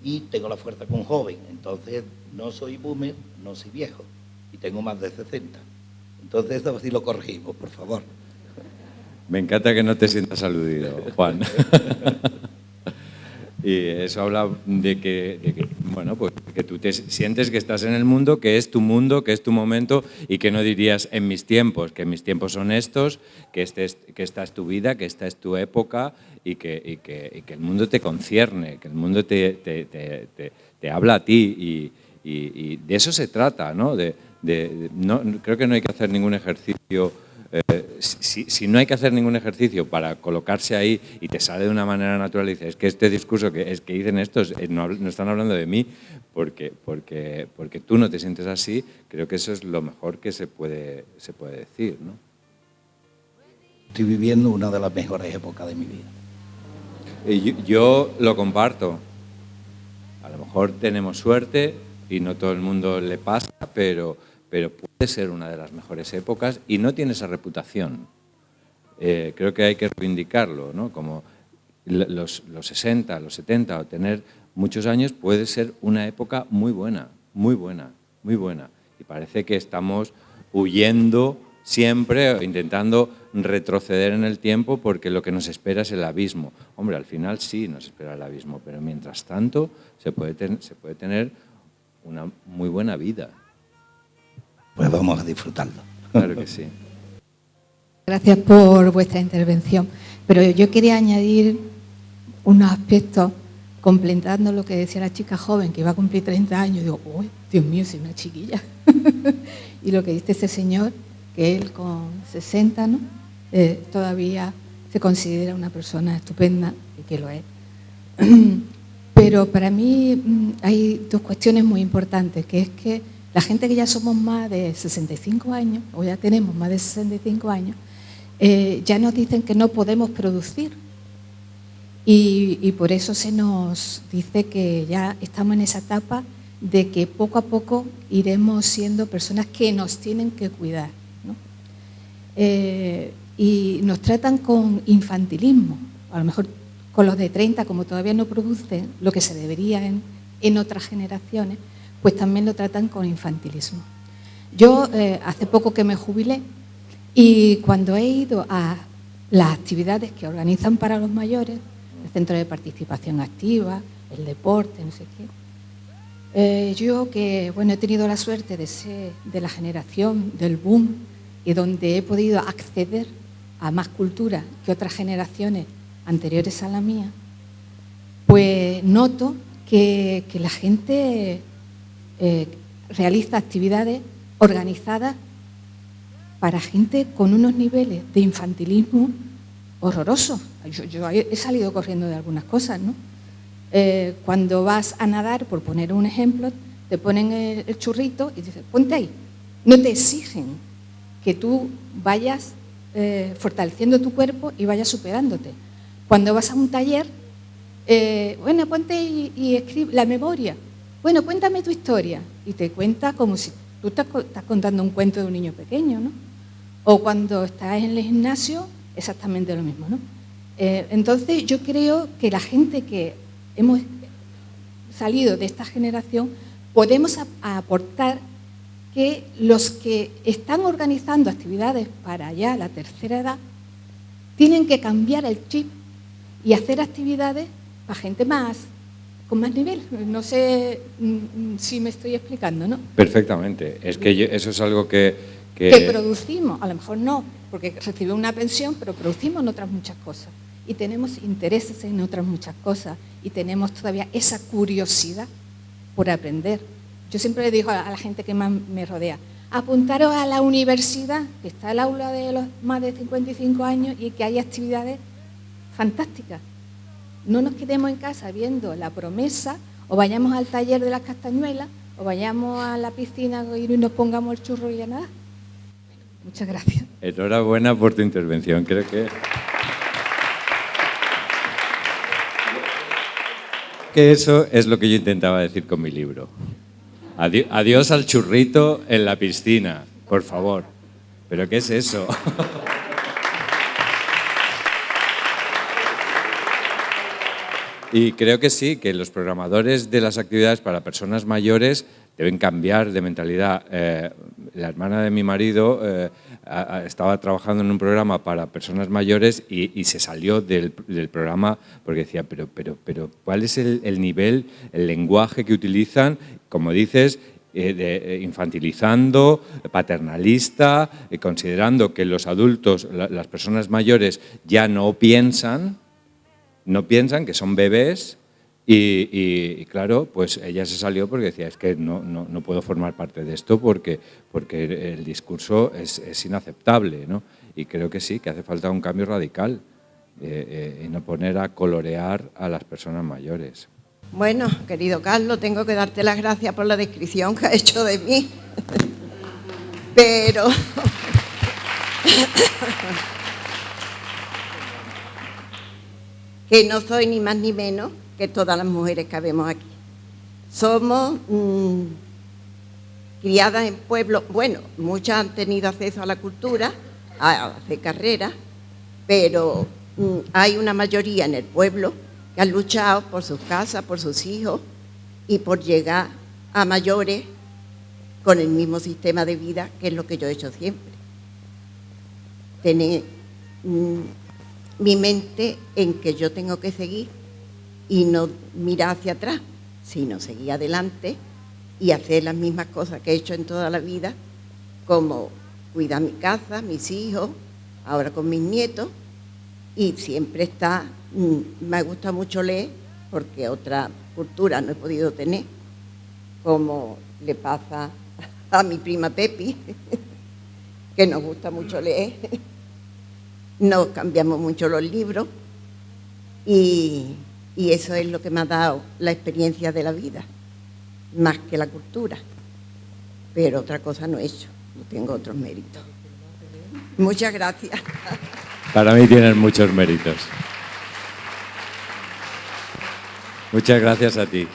y tengo la fuerza con joven, entonces no soy boomer, no soy viejo, y tengo más de 60. Entonces, eso sí lo corregimos, por favor. Me encanta que no te sientas aludido, Juan. Y eso habla de que bueno, pues que tú te sientes que estás en el mundo, que es tu mundo, que es tu momento y que no dirías en mis tiempos, que mis tiempos son estos, que esta es tu vida, que esta es tu época y que el mundo te concierne, que el mundo te habla a ti y de eso se trata, ¿no? No, creo que no hay que hacer ningún ejercicio. Si no hay que hacer ningún ejercicio para colocarse ahí y te sale de una manera natural y dices, es que este discurso que dicen estos no están hablando de mí porque tú no te sientes así, creo que eso es lo mejor que se puede decir, ¿no? Estoy viviendo una de las mejores épocas de mi vida. Yo lo comparto. A lo mejor tenemos suerte y no todo el mundo le pasa, pero puede ser una de las mejores épocas y no tiene esa reputación. Creo que hay que reivindicarlo, ¿no? Como los 60, los 70 o tener muchos años puede ser una época muy buena, muy buena, muy buena. Y parece que estamos huyendo siempre, intentando retroceder en el tiempo porque lo que nos espera es el abismo. Hombre, al final sí nos espera el abismo, pero mientras tanto se puede tener una muy buena vida. Pues vamos a disfrutarlo. Claro que sí. Gracias por vuestra intervención. Pero yo quería añadir unos aspectos completando lo que decía la chica joven, que iba a cumplir 30 años. Digo, uy, Dios mío, soy una chiquilla. Y lo que dice ese señor, que él con 60, ¿no? Todavía se considera una persona estupenda, y que lo es. Pero para mí hay dos cuestiones muy importantes, que es que la gente que ya somos más de 65 años, o ya tenemos más de 65 años, ya nos dicen que no podemos producir. Y por eso se nos dice que ya estamos en esa etapa de que poco a poco iremos siendo personas que nos tienen que cuidar, ¿no? Y nos tratan con infantilismo. A lo mejor con los de 30, como todavía no producen lo que se debería en otras generaciones, pues también lo tratan con infantilismo. Yo hace poco que me jubilé y cuando he ido a las actividades que organizan para los mayores, el Centro de Participación Activa, el deporte, no sé qué, yo que bueno, he tenido la suerte de ser de la generación del boom y donde he podido acceder a más cultura que otras generaciones anteriores a la mía, pues noto que la gente realiza actividades organizadas para gente con unos niveles de infantilismo horrorosos. Yo he salido corriendo de algunas cosas, ¿no? Cuando vas a nadar, por poner un ejemplo, te ponen el churrito y dices, ponte ahí. No te exigen que tú vayas fortaleciendo tu cuerpo y vayas superándote. Cuando vas a un taller, bueno, ponte y escribe la memoria. Bueno, cuéntame tu historia. Y te cuenta como si tú estás contando un cuento de un niño pequeño, ¿no? O cuando estás en el gimnasio, exactamente lo mismo, ¿no? Entonces, yo creo que la gente que hemos salido de esta generación podemos aportar que los que están organizando actividades para ya la tercera edad tienen que cambiar el chip y hacer actividades para gente con más nivel. No sé si me estoy explicando, ¿no? Perfectamente. Es que eso es algo que producimos, a lo mejor no, porque recibimos una pensión, pero producimos en otras muchas cosas. Y tenemos intereses en otras muchas cosas. Y tenemos todavía esa curiosidad por aprender. Yo siempre le digo a la gente que más me rodea, apuntaros a la universidad, que está el aula de los más de 55 años y que hay actividades fantásticas. No nos quedemos en casa viendo La Promesa, o vayamos al taller de las castañuelas, o vayamos a la piscina y nos pongamos el churro y a nada. Muchas gracias. Enhorabuena por tu intervención. Creo que eso es lo que yo intentaba decir con mi libro. Adiós al churrito en la piscina, por favor. ¿Pero qué es eso? Y creo que sí, que los programadores de las actividades para personas mayores deben cambiar de mentalidad. La hermana de mi marido estaba trabajando en un programa para personas mayores y se salió del programa porque decía, pero ¿cuál es el nivel, el lenguaje que utilizan? Como dices, infantilizando, paternalista, considerando que los adultos, las personas mayores ya no piensan, que son bebés y claro, pues ella se salió porque decía, es que no puedo formar parte de esto porque el discurso es inaceptable, ¿no? Y creo que sí, que hace falta un cambio radical y no poner a colorear a las personas mayores. Bueno, querido Carlos, tengo que darte las gracias por la descripción que has hecho de mí, pero que no soy ni más ni menos que todas las mujeres que vemos aquí. Somos criadas en pueblos, bueno, muchas han tenido acceso a la cultura, a hacer carreras, pero hay una mayoría en el pueblo que han luchado por sus casas, por sus hijos y por llegar a mayores con el mismo sistema de vida, que es lo que yo he hecho siempre. Tener mi mente en que yo tengo que seguir y no mirar hacia atrás, sino seguir adelante y hacer las mismas cosas que he hecho en toda la vida, como cuidar mi casa, mis hijos, ahora con mis nietos, y siempre me gusta mucho leer, porque otra cultura no he podido tener, como le pasa a mi prima Pepi, que nos gusta mucho leer. Nos cambiamos mucho los libros y eso es lo que me ha dado la experiencia de la vida, más que la cultura. Pero otra cosa no he hecho, no tengo otros méritos. Muchas gracias. Para mí tienen muchos méritos. Muchas gracias a ti.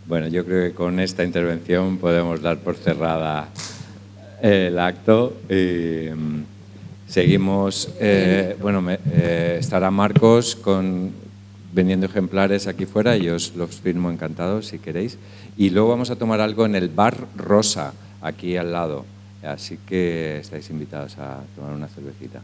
Bueno, yo creo que con esta intervención podemos dar por cerrada el acto. Seguimos, estará Marcos vendiendo ejemplares aquí fuera y os los firmo encantados si queréis. Y luego vamos a tomar algo en el Bar Rosa, aquí al lado. Así que estáis invitados a tomar una cervecita.